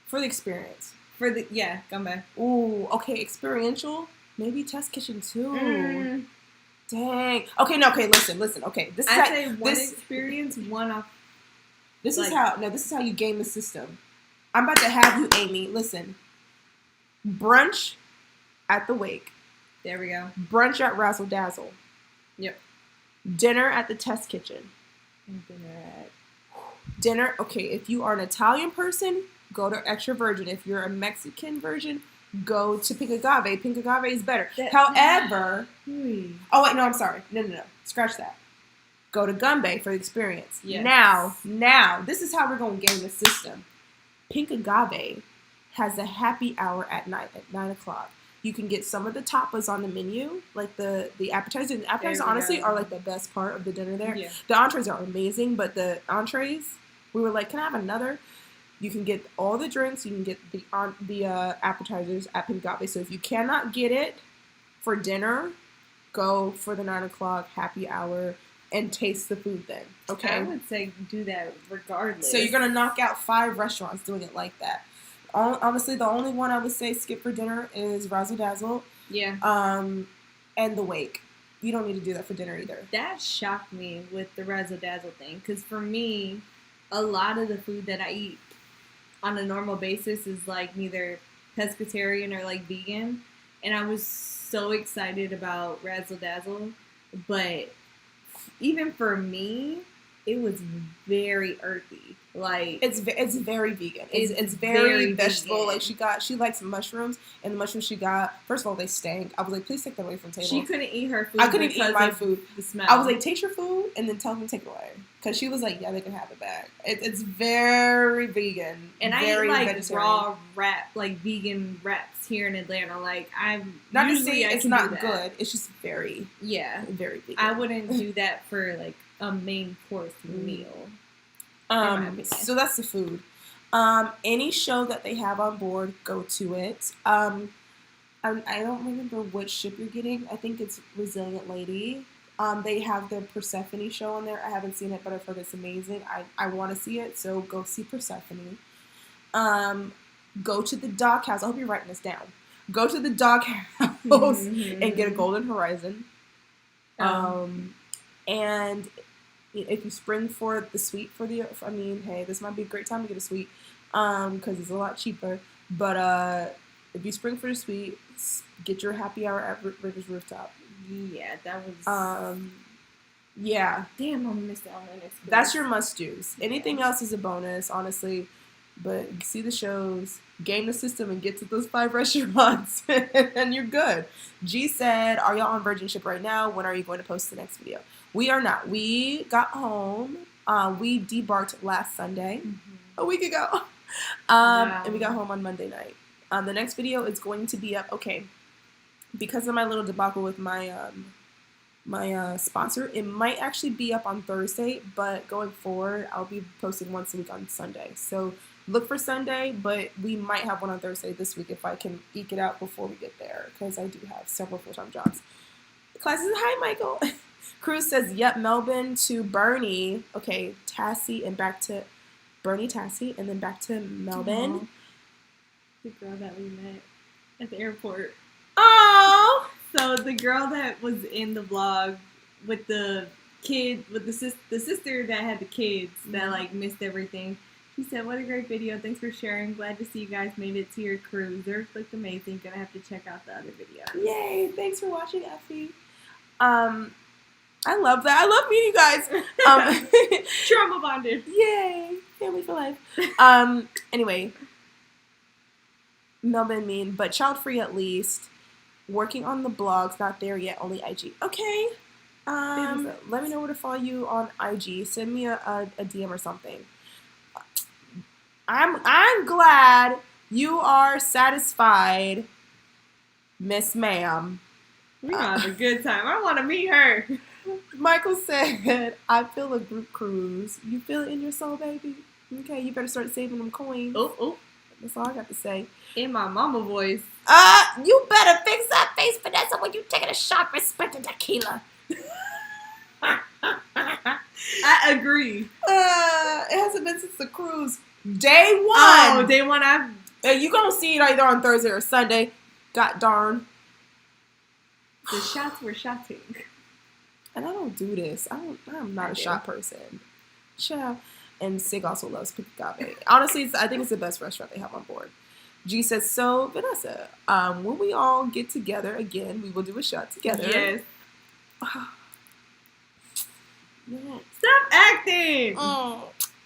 For the experience. Gumbe. Ooh, okay, experiential. Maybe Test Kitchen too. Dang. Okay, listen. Okay, this is I'd say one experience, one off. This is how you game the system. I'm about to have you, Amy. Listen. Brunch at the Wake. There we go. Brunch at Razzle Dazzle. Yep. Dinner at the Test Kitchen. Dinner. Okay, if you are an Italian person, go to Extra Virgin. If you're a Mexican version, go to Pink Agave. Pink Agave is better. However, oh wait, no, I'm sorry. No. Scratch that. Go to Gumbe for the experience. Yes. Now, this is how we're going to game the system. Pink Agave has a happy hour at night at 9 o'clock. You can get some of the tapas on the menu, like the appetizers. The appetizers, honestly, are like the best part of the dinner there. Yeah. The entrees are amazing, but the entrees, we were like, can I have another? You can get all the drinks. You can get the appetizers at Pink Agave. So if you cannot get it for dinner, go for the 9 o'clock happy hour and taste the food then. Okay? I would say do that regardless. So you're going to knock out 5 restaurants doing it like that. Honestly, the only one I would say skip for dinner is Razzle Dazzle. Yeah. And the Wake. You don't need to do that for dinner either. That shocked me with the Razzle Dazzle thing. Because for me, a lot of the food that I eat on a normal basis is like neither pescatarian or like vegan. And I was so excited about Razzle Dazzle. But even for me, it was very earthy. Like it's very vegan. It's very vegetable. Vegan. Like she likes mushrooms, and the mushrooms she got, first of all, they stank. I was like, please take them away from the table. She couldn't eat her food. I couldn't eat my food. The smell. I was like, taste your food and then tell them to take it away. Because she was like, yeah, they can have it back. It's very vegan. And I eat like raw vegan wraps here in Atlanta. Like I'm not to say it's not good. It's just very very vegan. I wouldn't do that for like a main course meal. So that's the food. Any show that they have on board, go to it. I don't remember which ship you're getting. I think it's Resilient Lady. They have the Persephone show on there. I haven't seen it, but I've heard it's amazing. I want to see it, so go see Persephone. Go to the dock house. I hope you're writing this down. Go to the dock house and get a Golden Horizon. And if you spring for the suite hey, this might be a great time to get a suite because it's a lot cheaper. But if you spring for the suite, get your happy hour at Rivers Rooftop. Yeah, that was. Yeah. Damn, I missed out on the next. That's your must-dos. Anything else is a bonus, honestly. But see the shows, game the system, and get to those 5 restaurants, and you're good. G said, "Are y'all on Virgin Ship right now? When are you going to post the next video?" We are not. We got home. We debarked last Sunday, a week ago, and we got home on Monday night. The next video is going to be up. Okay, because of my little debacle with my sponsor, it might actually be up on Thursday, but going forward, I'll be posting once a week on Sunday. So look for Sunday, but we might have one on Thursday this week if I can eke it out before we get there, because I do have several full-time jobs. Classes, hi, Michael. Cruz says, yep, Melbourne to Bernie. Okay, Tassie and back to Bernie, Tassie, and then back to Melbourne. Aww. The girl that we met at the airport. Oh! So the girl that was in the vlog with the kid, with the sister that had the kids that like missed everything. She said, "What a great video! Thanks for sharing. Glad to see you guys made it to your cruise. Theirs looked amazing. Gonna have to check out the other videos." Yay! Thanks for watching, Effie. I love that. I love meeting you guys. Trauma bonded. Yay! Family for life. Anyway, Melbourne but child free at least. Working on the blogs, not there yet, only IG. Okay. Let me know where to follow you on IG. Send me a DM or something. I'm glad you are satisfied, Miss Ma'am. We're gonna have a good time. I want to meet her. Michael said, "I feel a group cruise. You feel it in your soul, baby? Okay, you better start saving them coins." Oh. That's all I got to say. In my mama voice. You better fix that face, Vanessa, when you taking a shot for sprinting tequila. I agree. It hasn't been since the cruise. Day 1. Oh, day 1. You gonna see it either on Thursday or Sunday. God darn. The shots were shotting. And I don't do this. I'm not a shot person. Ciao. And Sig also loves pick agave. Honestly, I think it's the best restaurant they have on board. G says, so, Vanessa, when we all get together again, we will do a shot together. Yes. Stop acting!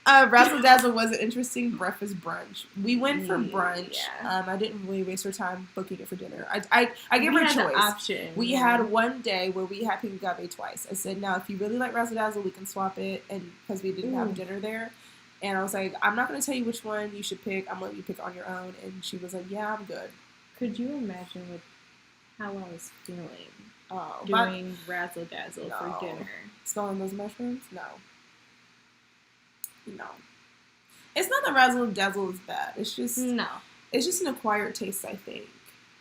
Razzle Dazzle was an interesting breakfast brunch. We went for brunch. Yeah. I didn't really waste our time booking it for dinner. I gave her a choice. Option. We had one day where we had pink agave twice. I said, now, if you really like Razzle Dazzle, we can swap it, and because we didn't have dinner there. And I was like, I'm not going to tell you which one you should pick. I'm going to let you pick on your own. And she was like, yeah, I'm good. Could you imagine how I was feeling doing Razzle Dazzle for dinner? Smelling those mushrooms? No. It's not that Razzle Dazzle is bad. It's just It's just an acquired taste, I think.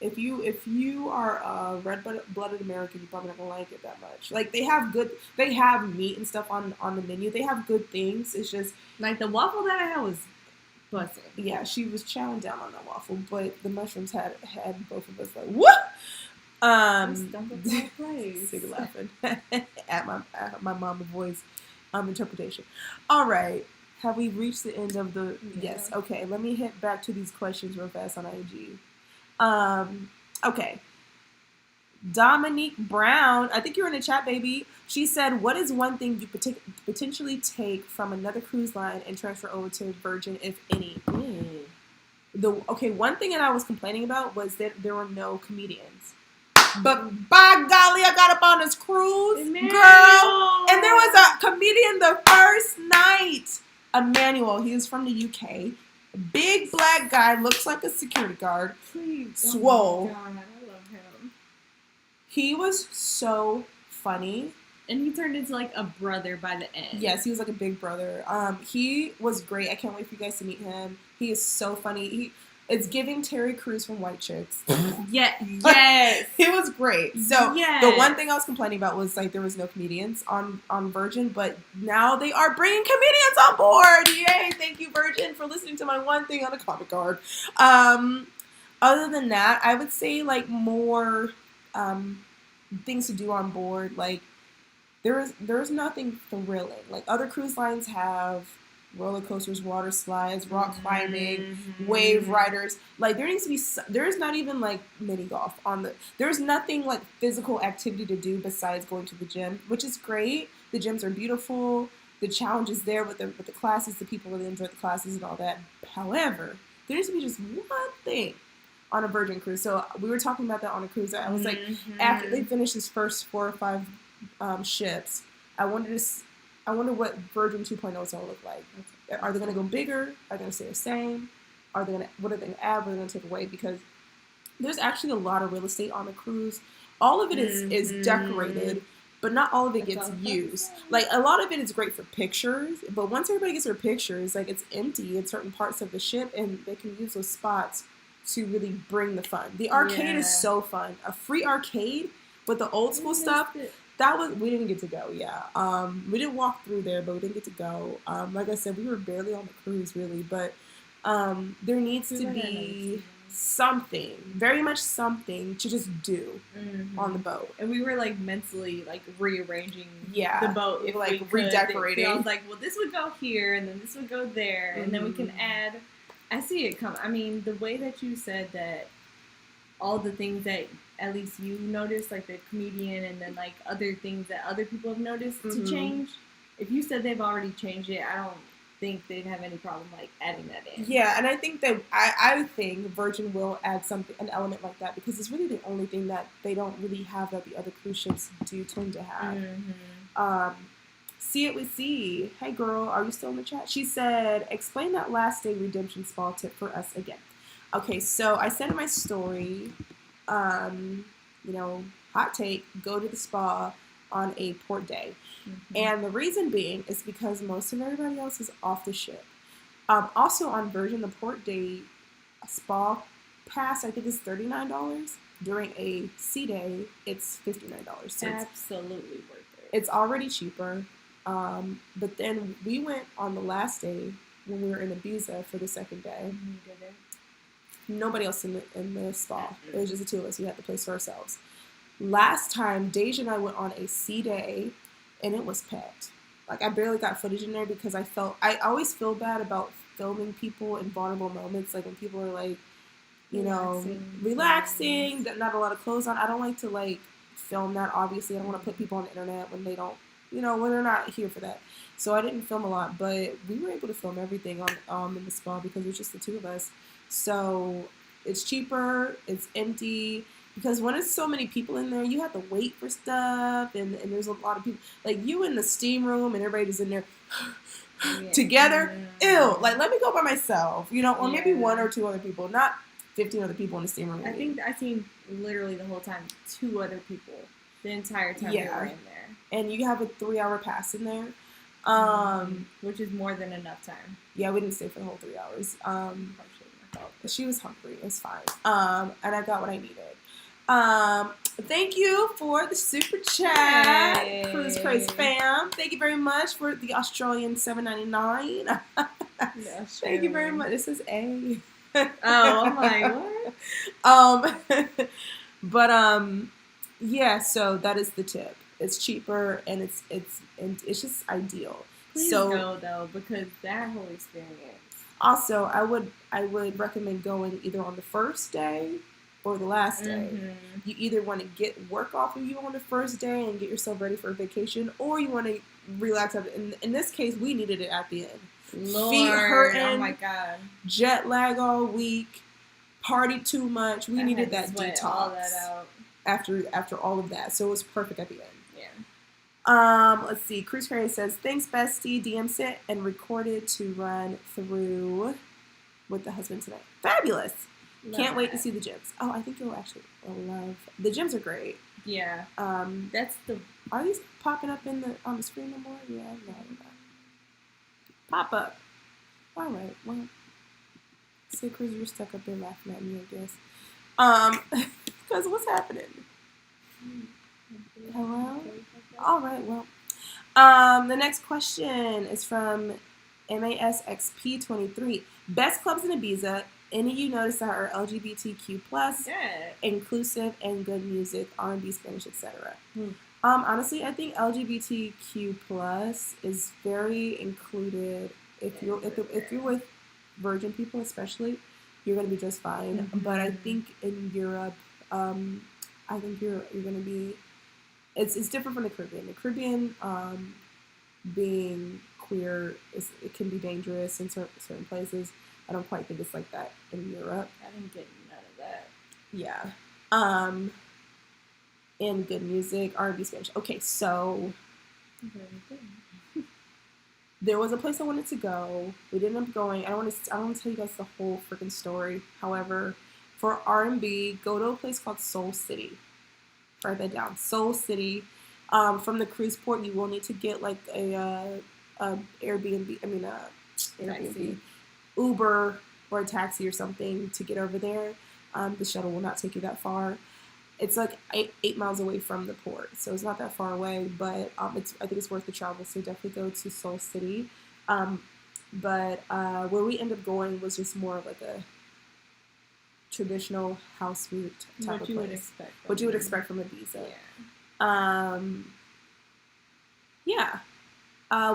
If you are a red-blooded American, you're probably not gonna like it that much. Like they have meat and stuff on the menu. They have good things. It's just like the waffle that I had was busted. Yeah, she was chowing down on that waffle, but the mushrooms had both of us like what? Sick laughing at my mama voice interpretation. All right. Have we reached the end of the... Yes. Okay. Let me hit back to these questions real fast on IG. Okay. Dominique Brown. I think you're in the chat, baby. She said, what is one thing you potentially take from another cruise line and transfer over to Virgin, if any? One thing that I was complaining about was that there were no comedians. But by golly, I got up on this cruise, girl. And there was a comedian the first night. Emmanuel, he is from the UK. Big black guy, looks like a security guard. Swole. Oh my God, I love him. He was so funny. And he turned into like a brother by the end. Yes, he was like a big brother. He was great. I can't wait for you guys to meet him. He is so funny. It's giving Terry Crews from White Chicks. Yes. It was great. So yes. the one thing I was complaining about was like there was no comedians on Virgin, but now they are bringing comedians on board. Yay! Thank you, Virgin, for listening to my one thing on a comic card. Other than that, I would say like more things to do on board. Like there's nothing thrilling. Like other cruise lines have roller coasters, water slides, rock climbing, wave riders. Like there needs to be. There's not even like mini golf on the. There's nothing like physical activity to do besides going to the gym, which is great. The gyms are beautiful. The challenge is there with the classes. The people really enjoy the classes and all that. However, there needs to be just one thing on a Virgin cruise. So we were talking about that on a cruise. I was like, after they finish this first 4 or 5 ships, I wonder what Virgin 2.0 is going to look like. Are they going to go bigger? Are they going to stay the same? What are they going to add? What are they going to take away? Because there's actually a lot of real estate on the cruise. All of it is decorated, but not all of it gets used. Like a lot of it is great for pictures, but once everybody gets their pictures, like it's empty in certain parts of the ship, and they can use those spots to really bring the fun. The arcade is so fun. A free arcade with the old school stuff. We didn't get to go, we didn't walk through there, but we didn't get to go. Like I said, we were barely on the cruise, really, but there needs to be something, very much something to just do on the boat. And we were, like, mentally, like, rearranging the boat. If like, redecorating. I was like, well, this would go here, and then this would go there, and then we can add... I see it come. I mean, the way that you said that all the things that at least you noticed, like the comedian and then like other things that other people have noticed to change, if you said they've already changed it, I don't think they'd have any problem like adding that in. Yeah, and I think that I think Virgin will add an element like that because it's really the only thing that they don't really have that the other cruise ships do tend to have. See it with C. Hey girl, are you still in the chat? She said, explain that last day redemption spa tip for us again. Okay, so I said in my story, hot take, go to the spa on a port day. And the reason being is because most of everybody else is off the ship. Also on Virgin, the port day spa pass, I think is $39. During a sea day, it's $59. So absolutely worth it. It's already cheaper. But then we went on the last day when we were in Ibiza for the second day. Nobody else in the spa. It was just the two of us. We had the place to ourselves. Last time, Deja and I went on a sea day, and it was packed. Like, I barely got footage in there because I always feel bad about filming people in vulnerable moments. Like, when people are, like, relaxing, not a lot of clothes on. I don't like to, like, film that, obviously. I don't want to put people on the internet when they don't, when they're not here for that. So I didn't film a lot, but we were able to film everything on in the spa because it was just the two of us. So it's cheaper, it's empty, because when it's so many people in there, you have to wait for stuff, and there's a lot of people. Like, you in the steam room, and everybody's in there together. Ew, like, let me go by myself, or maybe 1 or 2 other people, not 15 other people in the steam room. I think I seen literally the whole time 2 other people the entire time we were in there. And you have a 3-hour pass in there. Which is more than enough time. Yeah, we didn't stay for the whole 3 hours. She was hungry. It's fine. And I got what I needed. Thank you for the super chat, Hey. Cruise Craze fam. Thank you very much for the Australian $7.99. Thank you very much. This is A. Oh, I'm like, what? Yeah. So that is the tip. It's cheaper and it's just ideal. Please go though, because that whole experience. Also, I would recommend going either on the first day or the last day. You either want to get work off of you on the first day and get yourself ready for a vacation, or you want to relax. In this case, we needed it at the end. Lord, feet hurting. Oh my god. Jet lag all week. Partied too much. We needed that detox. All that out. After all of that, so it was perfect at the end. Yeah. Let's see. Cruise Carrier says, thanks, bestie. DM sent and recorded to run through with the husband tonight. Fabulous. Can't wait to see the gyms. Oh, I think you'll actually love. The gyms are great. Yeah. That's the. Are these popping up on the screen no more? Yeah, no. Pop up. All right. Well. So, Cruz, you're stuck up there laughing at me, I guess. Because what's happening? Hello? All right, well. The next question is from MASXP23. Best clubs in Ibiza. Any you notice that are LGBTQ plus, inclusive, and good music, R&B, Spanish, etc. Honestly, I think LGBTQ plus is very included. If you're with virgin people, especially, you're gonna be just fine. Mm-hmm. But I think in Europe, I think you're gonna be. It's different from the Caribbean. The Caribbean, being queer, it can be dangerous in certain places. I don't quite think it's like that in Europe. I didn't get none of that. Yeah. And good music, R&B, Spanish. Okay, so there was a place I wanted to go. We didn't end up going. I don't want to tell you guys the whole freaking story. However, for R&B, go to a place called Soul City. Write that down. Soul City. From the cruise port, you will need to get like a Airbnb. Airbnb, Uber or a taxi or something to get over there. The shuttle will not take you that far. It's like 8 miles away from the port, so it's not that far away. But I think it's worth the travel. So definitely go to Soul City. But where we ended up going was just more like a traditional house suite type of place. What you would expect from Ibiza. Yeah.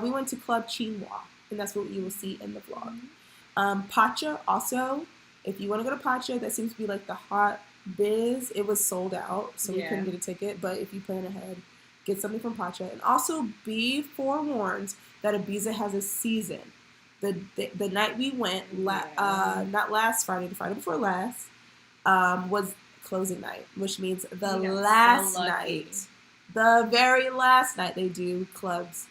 We went to Club Chinois, and that's what you will see in the vlog. Pacha also, if you want to go to Pacha, that seems to be like the hot biz. It was sold out, so we couldn't get a ticket. But if you plan ahead, get something from Pacha. And also be forewarned that Ibiza has a season. The night we went, not last Friday, the Friday before last, was closing night, which means the last night, the very last night they do clubs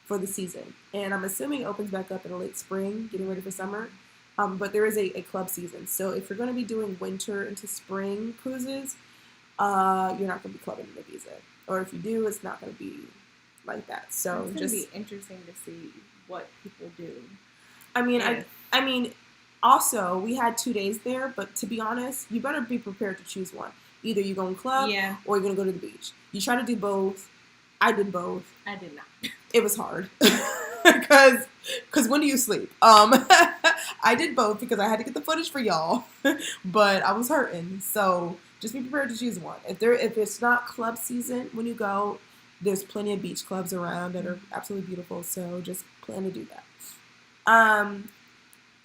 for the season. And I'm assuming it opens back up in the late spring, getting ready for summer. But there is a club season. So if you're going to be doing winter into spring cruises, you're not going to be clubbing in Ibiza. Or if you do, it's not going to be like that. So it's going to be interesting to see what people do. I mean, also, we had 2 days there, but to be honest, you better be prepared to choose one. Either you're going to club or you're going to go to the beach. You try to do both. I did both. I did not. It was hard. Because when do you sleep? I did both because I had to get the footage for y'all, but I was hurting. So just be prepared to choose one. If it's not club season when you go, there's plenty of beach clubs around that are absolutely beautiful. So just plan to do that.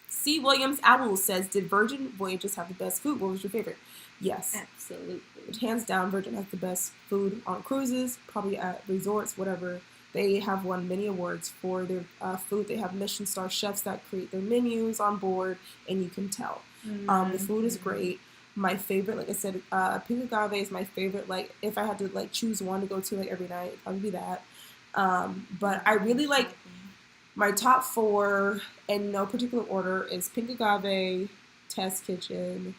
C. Williams Owl says, did Virgin Voyages have the best food? What was your favorite? Yes. Absolutely. Hands down, Virgin has the best food on cruises, probably at resorts, whatever. They have won many awards for their food. They have Michelin star chefs that create their menus on board, and you can tell. The food is great. My favorite, like I said, pink agave is my favorite. Like, if I had to like choose one to go to like every night, it'd probably be that. But I really like my top 4 in no particular order is pink agave, Test Kitchen,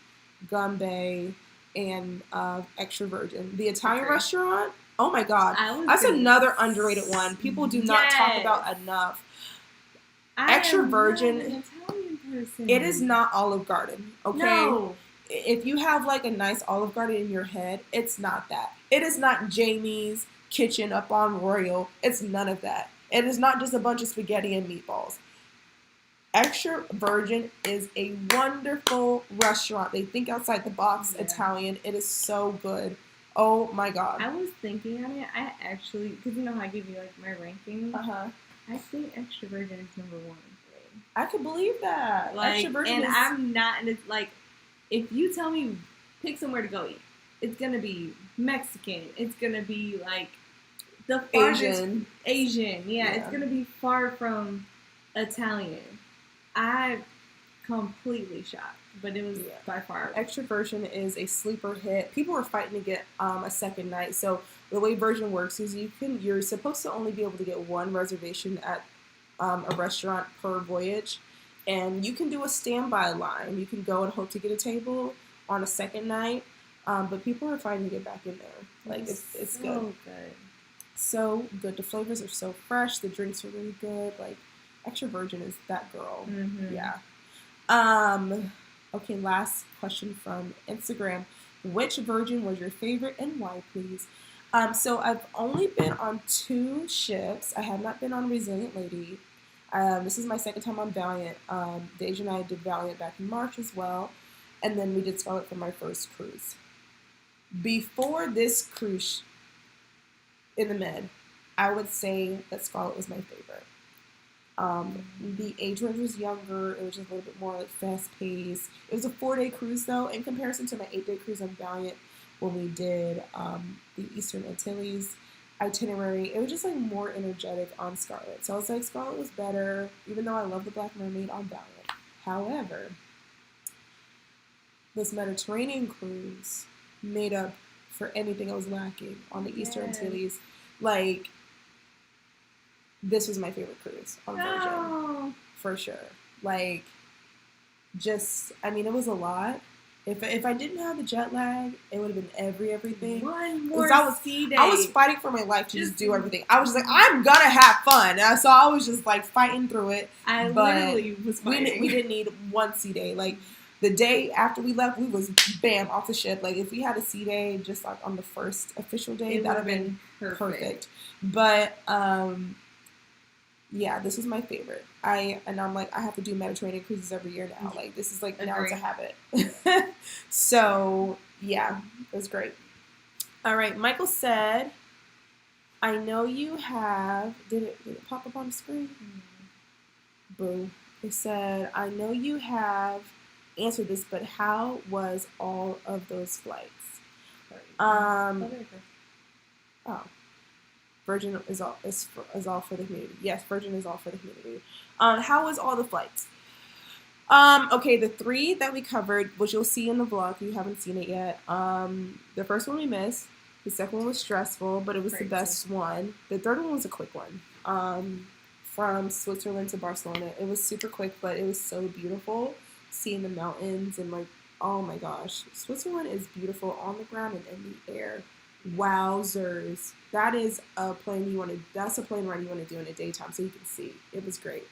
Gumbe, and Extra Virgin. The Italian restaurant. Oh my God, that's another underrated one. People do not talk about enough. Extra Virgin. An Italian person. It is not Olive Garden. Okay. No. If you have like a nice Olive Garden in your head, it's not that. It is not Jamie's Kitchen up on Royal. It's none of that. It is not just a bunch of spaghetti and meatballs. Extra Virgin is a wonderful restaurant. They think outside the box. Italian. It is so good. Oh my God. I was thinking on it. I actually, because you know how I give you like my ranking. I think Extra Virgin is number 1 for me. I could believe that. Like, Extra Virgin and I'm not, and it's like, if you tell me pick somewhere to go eat, it's gonna be Mexican. It's gonna be like the farthest Asian. Yeah, it's gonna be far from Italian. I'm completely shocked, but it was by far. Extra Virgin is a sleeper hit. People were fighting to get a second night. So the way Virgin works is you're supposed to only be able to get 1 reservation at a restaurant per voyage, and you can do a standby line. You can go and hope to get a table on a second night, but people are fighting to get back in there. Like it's good. So good. The flavors are so fresh. The drinks are really good. Like Extra Virgin is that girl. Yeah. Okay, last question from Instagram. Which Virgin was your favorite and why, please? So I've only been on 2 ships. I have not been on Resilient Lady. This is my second time on Valiant. Deja and I did Valiant back in March as well. And then we did Scarlet for my first cruise. Before this cruise in the Med, I would say that Scarlet was my favorite. The age range was younger. It was just a little bit more like fast paced. It was a 4-day cruise though, in comparison to my 8-day cruise on Valiant when we did the Eastern Antilles itinerary. It was just like more energetic on Scarlet. So I was like, Scarlet was better, even though I love the Black Mermaid on Valiant. However, this Mediterranean cruise made up for anything I was lacking on the Eastern Antilles. Like, this was my favorite cruise on Virgin, for sure. Like, just, I mean, it was a lot. If I didn't have the jet lag, it would have been everything. One more sea day. I was fighting for my life to just do everything. I was just like, I'm gonna have fun. So I was just like fighting through it. I literally was fighting. We didn't need one sea day. Like, the day after we left, we was bam off the ship. Like, if we had a sea day just like on the first official day, that would have been perfect. But yeah, this was my favorite. I'm like, I have to do Mediterranean cruises every year now. Like, this is like, now it's a habit. So yeah, it was great. All right, Michael said, I know you have, did it pop up on the screen? Boo. It said, I know you have answered this, but how was all of those flights? Virgin is all for the community. Yes, Virgin is all for the community. How was all the flights? Okay, the 3 that we covered, which you'll see in the vlog if you haven't seen it yet. The first one we missed. The second one was stressful, but it was the best one. The third one was a quick one. From Switzerland to Barcelona. It was super quick, but it was so beautiful. Seeing the mountains and like, oh my gosh. Switzerland is beautiful on the ground and in the air. Wowzers. That is a plane that's a plane ride you want to do in the daytime so you can see. It was great.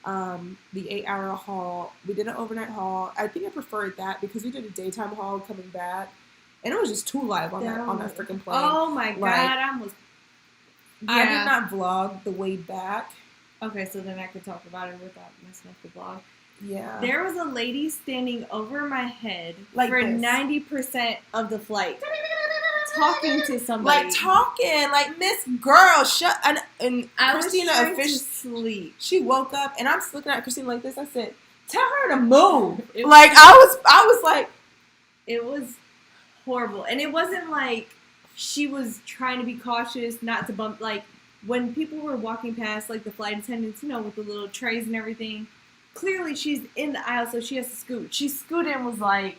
The 8-hour haul, we did an overnight haul. I think I preferred that because we did a daytime haul coming back, and it was just too live on that freaking plane. Oh my god, I did not vlog the way back. Okay, so then I could talk about it without messing up the vlog. Yeah. There was a lady standing over my head like for this. 90% of the flight. Talking to somebody. Like, Miss Girl, shut. And I Christina was trying to sleep. She woke up, and I'm just looking at Christina like this. I said, tell her to move. I was like. It was horrible. And it wasn't like she was trying to be cautious, not to bump. Like, when people were walking past, like, the flight attendants, with the little trays and everything, clearly she's in the aisle, so she has to scoot. She scooted and was like,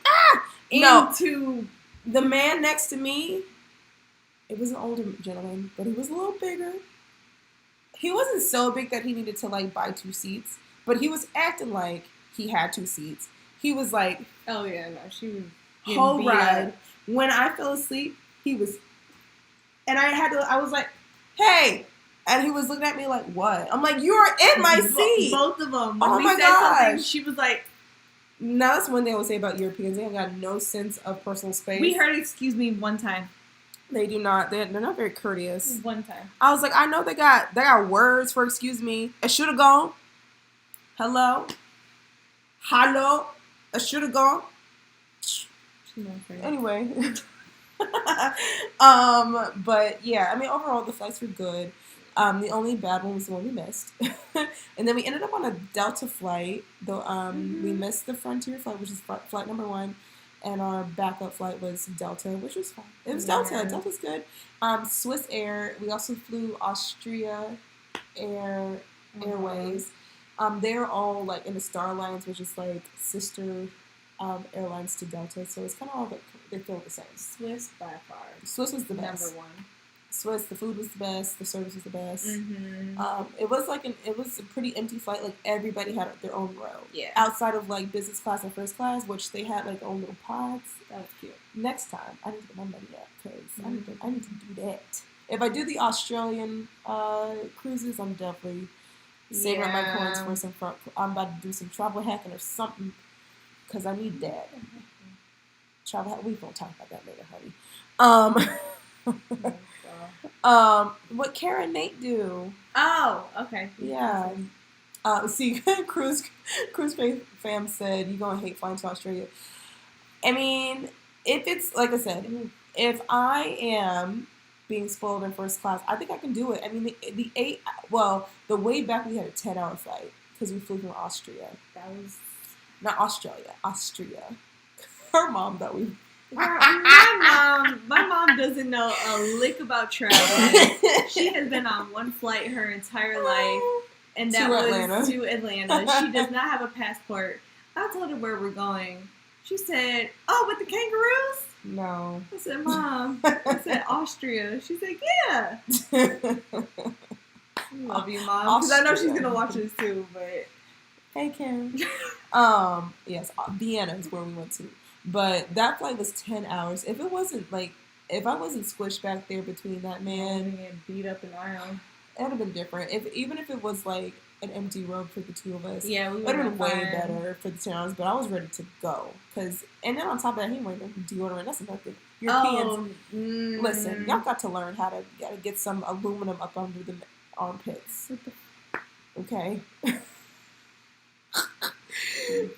into... The man next to me, it was an older gentleman, but he was a little bigger. He wasn't so big that he needed to, like, buy 2 seats, but he was acting like he had 2 seats. He was like, oh, yeah, no, she was whole ride. When I fell asleep, he was, and I was like, hey, and he was looking at me like, what? I'm like, you are in my seat. Both of them. When we said something, she was like, now that's one thing I would say about Europeans. They have got no sense of personal space. We heard excuse me one time. They do not. They're not very courteous. One time. I was like, I know they got words for excuse me. I should have gone. Hello. I should have gone. Anyway. But yeah, I mean, overall the flights were good. The only bad one was the one we missed. And then we ended up on a Delta flight. Though we missed the Frontier flight, which is flight number 1. And our backup flight was Delta, which was fine. It was Delta. Delta's good. Swiss Air. We also flew Austria Airways. They're all like in the Star Alliance, which is like sister airlines to Delta. So it's kind of all they feel the same. Swiss by far. Swiss was the best. Number 1. Swiss, the food was the best, the service was the best. Mm-hmm. It was a pretty empty flight. Like, everybody had their own row. Yeah. Outside of like business class and first class, which they had like their own little pods. That was cute. Next time, I need to get my money up because I need to do that. If I do the Australian cruises, I'm definitely saving up my coins for some. I'm about to do some travel hacking or something. because I need that. Travel. We won't talk about that later, honey. What Kara and Nate do? Oh, okay. Yeah. See, Cruise Fam said you're gonna hate flying to Australia. I mean, if it's like I said, if I am being spoiled in first class, I think I can do it. I mean, the way back we had a 10-hour flight because we flew from Austria. That was not Australia, Austria. Her mom thought we. My mom doesn't know a lick about traveling. She has been on one flight her entire life, and that was to Atlanta. She does not have a passport. I told her where we're going. She said, "Oh, with the kangaroos?" No. I said, "Mom." I said, "Austria." She said, "Yeah." Love you, Mom. Because I know she's gonna watch this too. But hey, Karen. Yes, Vienna is where we went to. But that flight was 10 hours. If I wasn't squished back there between that man and beat up an aisle, it would have been different. Even if it was like an empty row for the two of us, yeah, it would have been way better for the 10 hours. But I was ready to go and then on top of that, he wearing deodorant. That's nothing. Europeans, listen, y'all got to learn how to get some aluminum up under the armpits. Okay.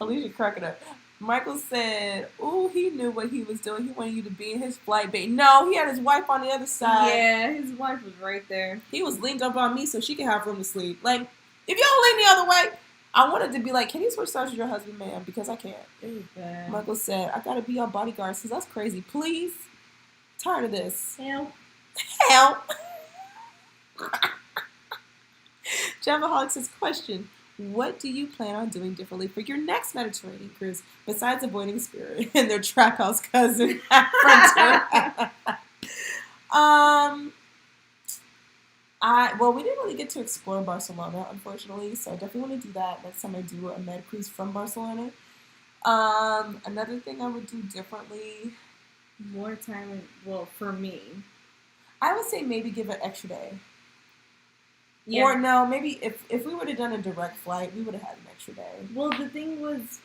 Alicia cracking up. Michael said, "Ooh, he knew what he was doing. He wanted you to be in his flight bait." No, he had his wife on the other side. Yeah, his wife was right there. He was leaned up on me so she could have room to sleep. Like, if y'all lean the other way, I wanted to be like, "Can you switch sides with your husband, ma'am?" Because I can't. It was bad. Michael said, "I gotta be your bodyguard because that's crazy. Please, tired of this. Help." Javaholic says, "Question. What do you plan on doing differently for your next Mediterranean cruise besides avoiding Spirit and their trap house cousin at Frontier?" We didn't really get to explore Barcelona, unfortunately, so I definitely want to do that next time I do a med cruise from Barcelona. Another thing I would do differently, more time. Well, for me, I would say maybe give an extra day. Yeah. Or no, maybe if we would have done a direct flight, we would have had an extra day. Well, the thing was,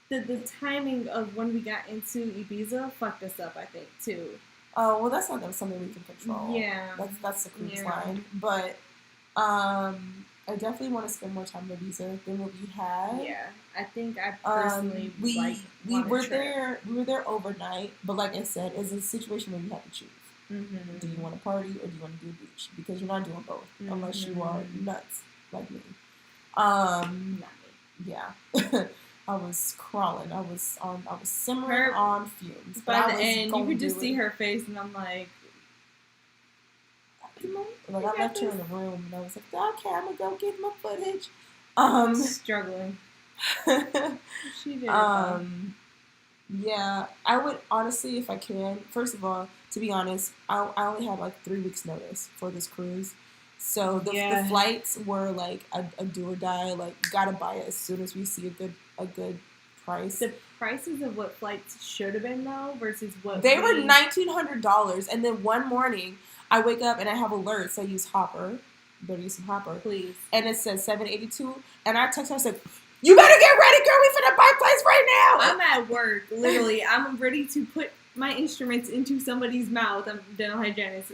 the timing of when we got into Ibiza fucked us up, I think, too. Oh, well, that's not something we can control. Yeah. That's the cruise line. But I definitely want to spend more time in Ibiza than what we had. Yeah, I think I personally we were there. We were there overnight, but like I said, it's a situation where you have to choose. Mm-hmm. Do you want to party or do you want to do a beach? Because you're not doing both unless you are nuts like me. Not me. Yeah. I was crawling. I was simmering on fumes. By the end, you could just see her face, and I'm like, I left her in the room, and I was like, "Okay, I'm gonna go get my footage." Struggling. She did. Yeah, I would honestly, if I can. First of all, to be honest, I only have like 3 weeks notice for this cruise, so the flights were like a do or die. Like, gotta buy it as soon as we see a good price. The prices of what flights should have been though versus what they were $1,900, and then one morning I wake up and I have alerts. I use Hopper. Better use some Hopper, please. And it says $782, and I text her. I said, "You better get ready, girl. We finna buy flights right now." I'm at work, literally. I'm ready to put my instruments into somebody's mouth. I'm a dental hygienist,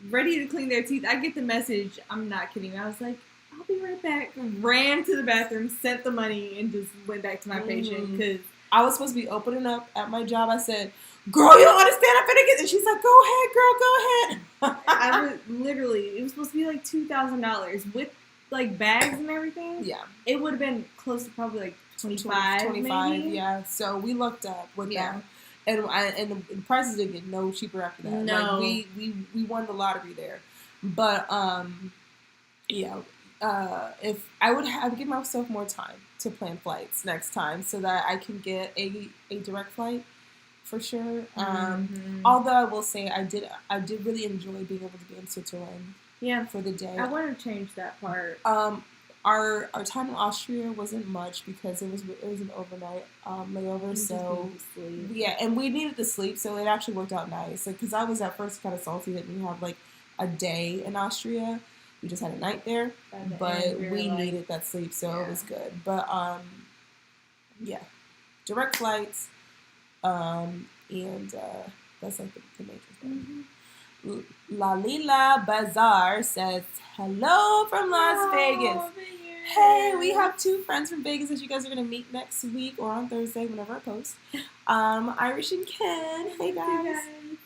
ready to clean their teeth. I get the message. I'm not kidding. I was like, "I'll be right back." Ran to the bathroom, sent the money, and just went back to my patient because I was supposed to be opening up at my job. I said, "Girl, you don't understand. I'm finna get," and she's like, "Go ahead, girl. Go ahead." I was literally. It was supposed to be like $2,000 with like bags and everything. Yeah, it would have been close to probably like 25 maybe. Yeah, so we looked up with that, and the prices didn't get no cheaper after that. No, like we won the lottery there, but if I would give myself more time to plan flights next time so that I can get a direct flight for sure. Although I will say I did really enjoy being able to be in Switzerland. Yeah, for the day. I want to change that part. Our time in Austria wasn't much because it was an overnight layover. So yeah, and we needed to sleep, so it actually worked out nice. Like, because I was at first kind of salty that we have like a day in Austria. We just had a night there, but we needed that sleep, so it was good. But Yeah, direct flights, and that's like the major thing. Lalila Bazaar says, hello from Las Vegas. Hey, we have 2 friends from Vegas that you guys are going to meet next week or on Thursday, whenever I post. Irish and Ken. Hey, guys.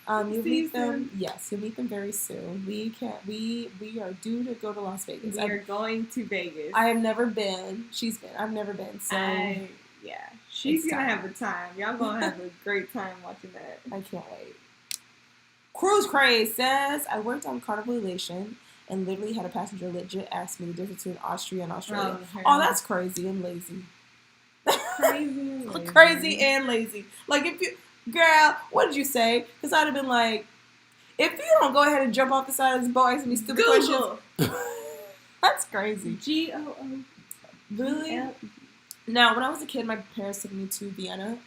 You'll meet them. Yes, you'll meet them very soon. We are due to go to Las Vegas. We are going to Vegas. I have never been. She's been. I've never been. So yeah, she's gonna have a time. Y'all gonna have a great time watching that. I can't wait. Cruise Craze says, I worked on Carnival Elation and literally had a passenger legit ask me the difference between Austria and Australia. Oh, that's crazy and lazy. Crazy and lazy. Like, if you, girl, what did you say? Because I'd have been like, if you don't go ahead and jump off the side of this boat asking me stupid questions. That's crazy. G-O-O. Really? Yeah. Now, when I was a kid, my parents took me to Vienna.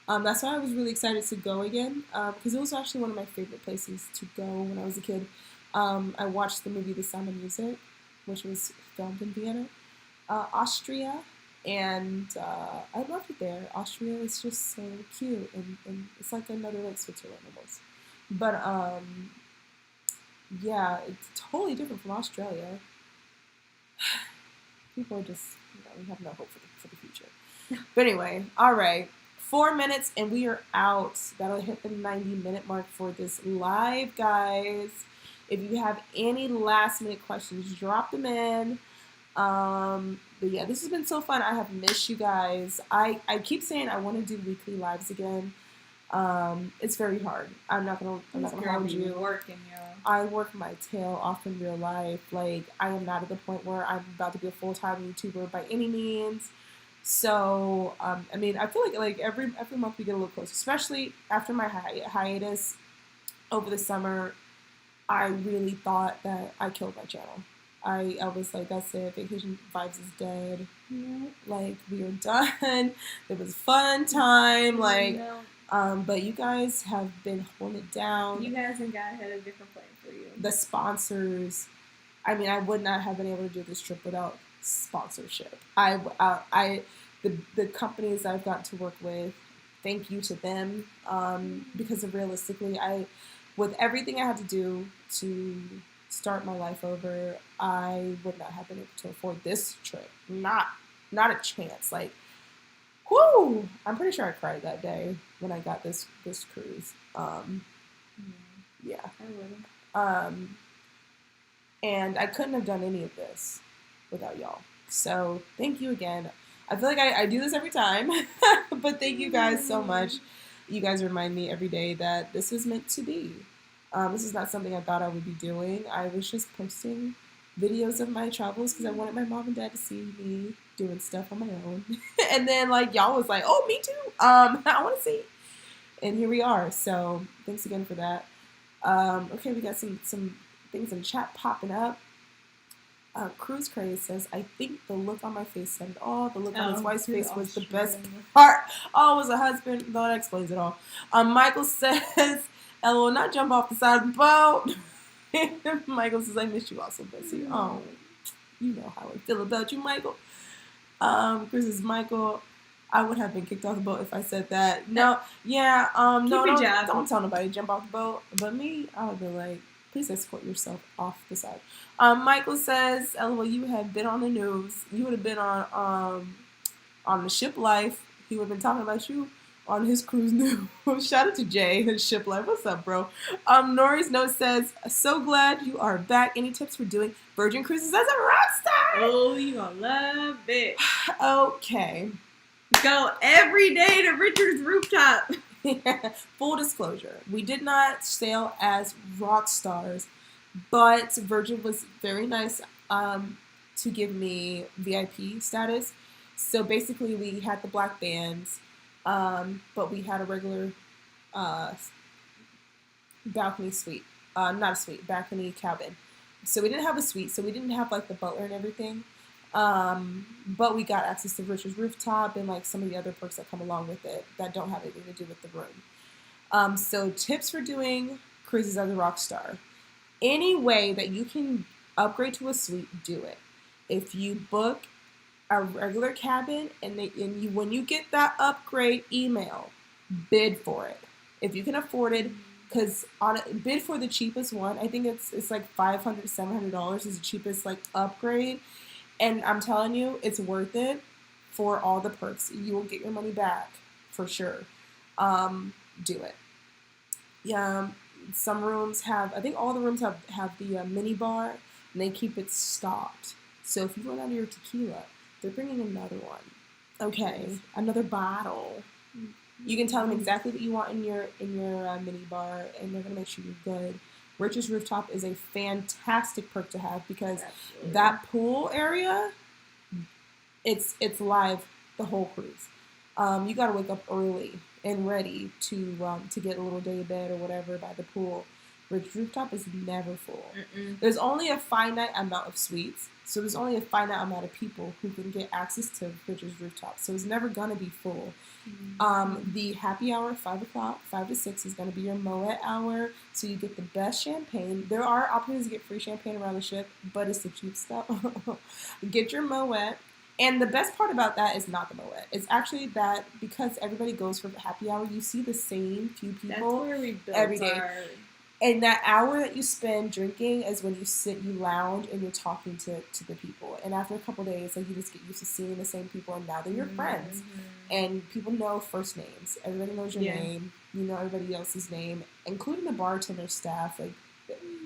That's why I was really excited to go again, because it was actually one of my favorite places to go when I was a kid. I watched the movie The Sound of Music, which was filmed in Vienna. Austria, and I loved it there. Austria is just so cute, and it's like another like Switzerland almost. But yeah, it's totally different from Australia. People are just, we have no hope for the future. But anyway, all right. 4 minutes and we are out. That'll hit the 90-minute mark for this live, guys. If you have any last-minute questions, drop them in. But yeah, this has been so fun. I have missed you guys. I keep saying I want to do weekly lives again. It's very hard. I'm not gonna hold you. I work my tail off in real life. Like, I am not at the point where I'm about to be a full-time YouTuber by any means. So, I mean, I feel like every month we get a little closer, especially after my hiatus over the summer. I really thought that I killed my channel. I was like, that's it. Vacation Vibes is dead. Yeah. Like, we are done. It was a fun time. Like, but you guys have been holding it down. You guys and God had a different plan for you. The sponsors. I mean, I would not have been able to do this trip without sponsorship. The companies I've gotten to work with, thank you to them. Because of realistically, with everything I had to do to start my life over, I would not have been able to afford this trip. Not a chance. Like, whoo! I'm pretty sure I cried that day when I got this cruise. Yeah. I would. And I couldn't have done any of this without y'all. So thank you again. I feel like I do this every time, but thank you guys so much. You guys remind me every day that this was meant to be. This is not something I thought I would be doing. I was just posting videos of my travels because I wanted my mom and dad to see me doing stuff on my own. And then like y'all was like, oh, me too. I want to see. And here we are. So thanks again for that. Okay, we got some things in chat popping up. Cruise Craze says, I think the look on my face said it all. The look on his wife's face was the best part. Oh, it was a husband. No, that explains it all. Michael says, LOL, not jump off the side of the boat. Michael says, I missed you also, Bessie. Oh, you know how I feel about you, Michael. Chris says, Michael, I would have been kicked off the boat if I said that. No, yeah, don't tell nobody to jump off the boat. But me, I would be like, please escort yourself off the side. Michael says, LOL, you had been on the news. You would have been on the Ship Life. He would have been talking about you on his cruise news. Shout out to Jay, his Ship Life. What's up, bro? Nori's note says, so glad you are back. Any tips for doing Virgin Cruises as a rock star? Oh, you gonna love it. Okay. Go every day to Richard's rooftop. Full disclosure, we did not sail as rock stars, but Virgin was very nice to give me VIP status. So basically, we had the black bands, but we had a regular balcony suite, not a suite, balcony cabin. So we didn't have a suite, so we didn't have like the butler and everything. But we got access to Richard's rooftop and like some of the other perks that come along with it that don't have anything to do with the room. So tips for doing cruises as a rock star. Any way that you can upgrade to a suite, do it. If you book a regular cabin, and you when you get that upgrade email, bid for it if you can afford it. Because bid for the cheapest one. I think it's like $500, $700 is the cheapest like upgrade, and I'm telling you, it's worth it for all the perks. You will get your money back for sure. Do it. Yeah. Some rooms have. I think all the rooms have the mini bar, and they keep it stocked. So if you run out of your tequila, they're bringing another one. Okay, another bottle. You can tell them exactly what you want in your mini bar, and they're gonna make sure you're good. Rich's Rooftop is a fantastic perk to have because that pool area, it's live the whole cruise. You gotta wake up early and ready to get a little day bed or whatever by the pool. Rich's Rooftop is never full. There's only a finite amount of suites, so there's only a finite amount of people who can get access to Rich's Rooftop. So it's never gonna be full. The happy hour, 5 o'clock, 5 to 6 is going to be your Moet hour, so you get the best champagne. There are opportunities to get free champagne around the ship, but it's the cheap stuff. Get your Moet, and the best part about that is not the Moet. It's actually that because everybody goes for happy hour, you see the same few people every day. And that hour that you spend drinking is when you sit, you lounge, and you're talking to the people. And after a couple days, like you just get used to seeing the same people, and now they're your friends. And people know first names. Everybody knows your name. You know everybody else's name, including the bartender staff. Like,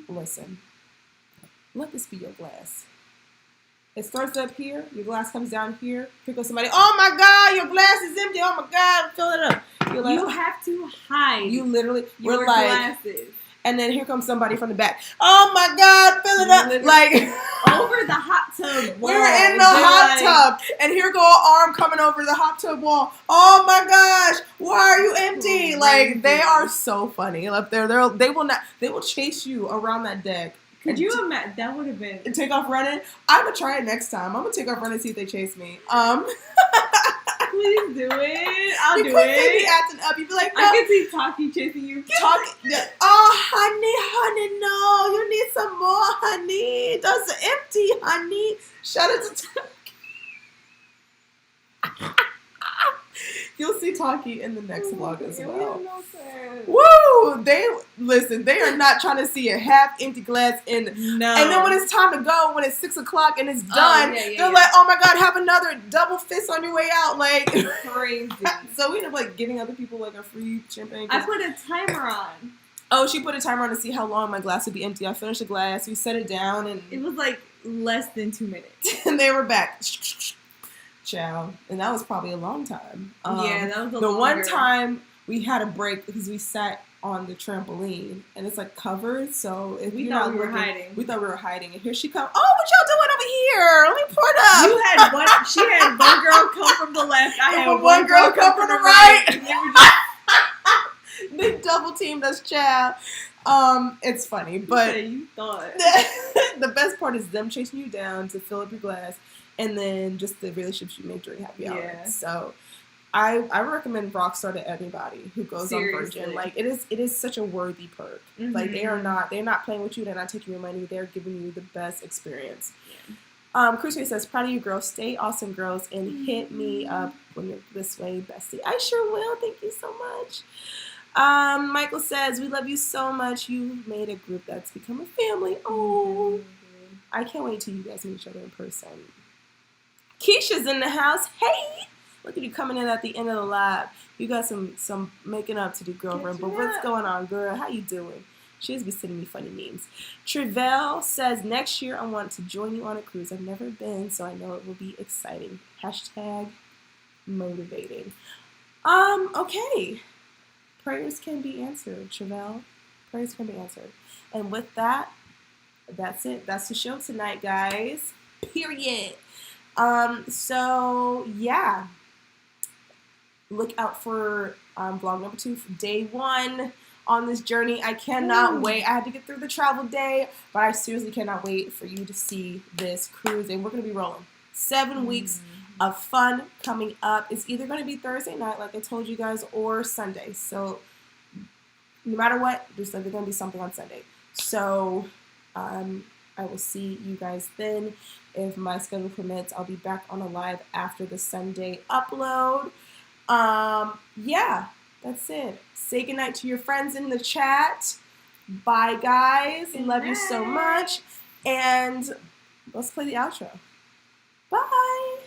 listen, let this be your glass. It starts up here. Your glass comes down here. Here goes somebody. Oh my God, your glass is empty. Oh my God, fill it up. You're like, you have to hide. You literally. Your glasses. And then here comes somebody from the back. Oh my God, fill it up. Like over the hot tub wall. We're in the hot tub. And here go an arm coming over the hot tub wall. Oh my gosh, why are you empty? Like, they are so funny up there. They will chase you around that deck. Could you imagine? That would have been. And take off running? I'm going to try it next time. I'm going to take off running and see if they chase me. Please do it. I'll do it. They'd be acting up. You'd be like, no. I can see Taki chasing you. Oh, honey, no. You need some more, honey. That's empty, honey. Shout out to Taki. You'll see Taki in the next vlog as well. Woo! They are not trying to see a half empty glass in. No. And then when it's time to go, when it's 6 o'clock and it's done, they're like, oh my God, have another double fist on your way out. Like, crazy. So we end up like giving other people like a free champagne. I put a timer on. Oh, she put a timer on to see how long my glass would be empty. I finished the glass, we set it down, and it was like less than 2 minutes. And they were back. Ciao. And that was probably a long time. That was the one time we had a break because we sat on the trampoline and it's like covered, so if we thought we were hiding. We thought we were hiding, and here she comes. Oh, what y'all doing over here? Let me pour it up. You had one. She had one girl come from the left. I had one girl come from the right. They double teamed us, child. It's funny, but you thought the best part is them chasing you down to fill up your glass. And then just the relationships you make during happy hour. Yeah. So I recommend Rockstar to anybody who goes on Virgin. Like, it is such a worthy perk. Like, they're not playing with you, they're not taking your money, they're giving you the best experience. Cruise Way says, proud of you girls, stay awesome girls, and hit me up when you're this way, bestie. I sure will, thank you so much. Michael says, we love you so much, you've made a group that's become a family. Oh, I can't wait till you guys meet each other in person. Keisha's in the house. Hey! Look at you coming in at the end of the live. You got some making up to do, girlfriend. But what's going on, girl? How you doing? She just be sending me funny memes. Trevelle says, next year I want to join you on a cruise. I've never been, so I know it will be exciting. Hashtag motivating. Okay. Prayers can be answered, Trevelle. Prayers can be answered. And with that, that's it. That's the show tonight, guys. Period. So yeah, look out for vlog number 2 for day 1 on this journey. I cannot wait. I had to get through the travel day, but I seriously cannot wait for you to see this cruise, and we're going to be rolling 7 weeks of fun coming up. It's either going to be Thursday night, like I told you guys, or Sunday. So no matter what, there's going to be something on Sunday. So I I will see you guys then. If my schedule permits, I'll be back on a live after the Sunday upload. Yeah, that's it. Say goodnight to your friends in the chat. Bye, guys. Good Love you so night. much. And let's play the outro. Bye.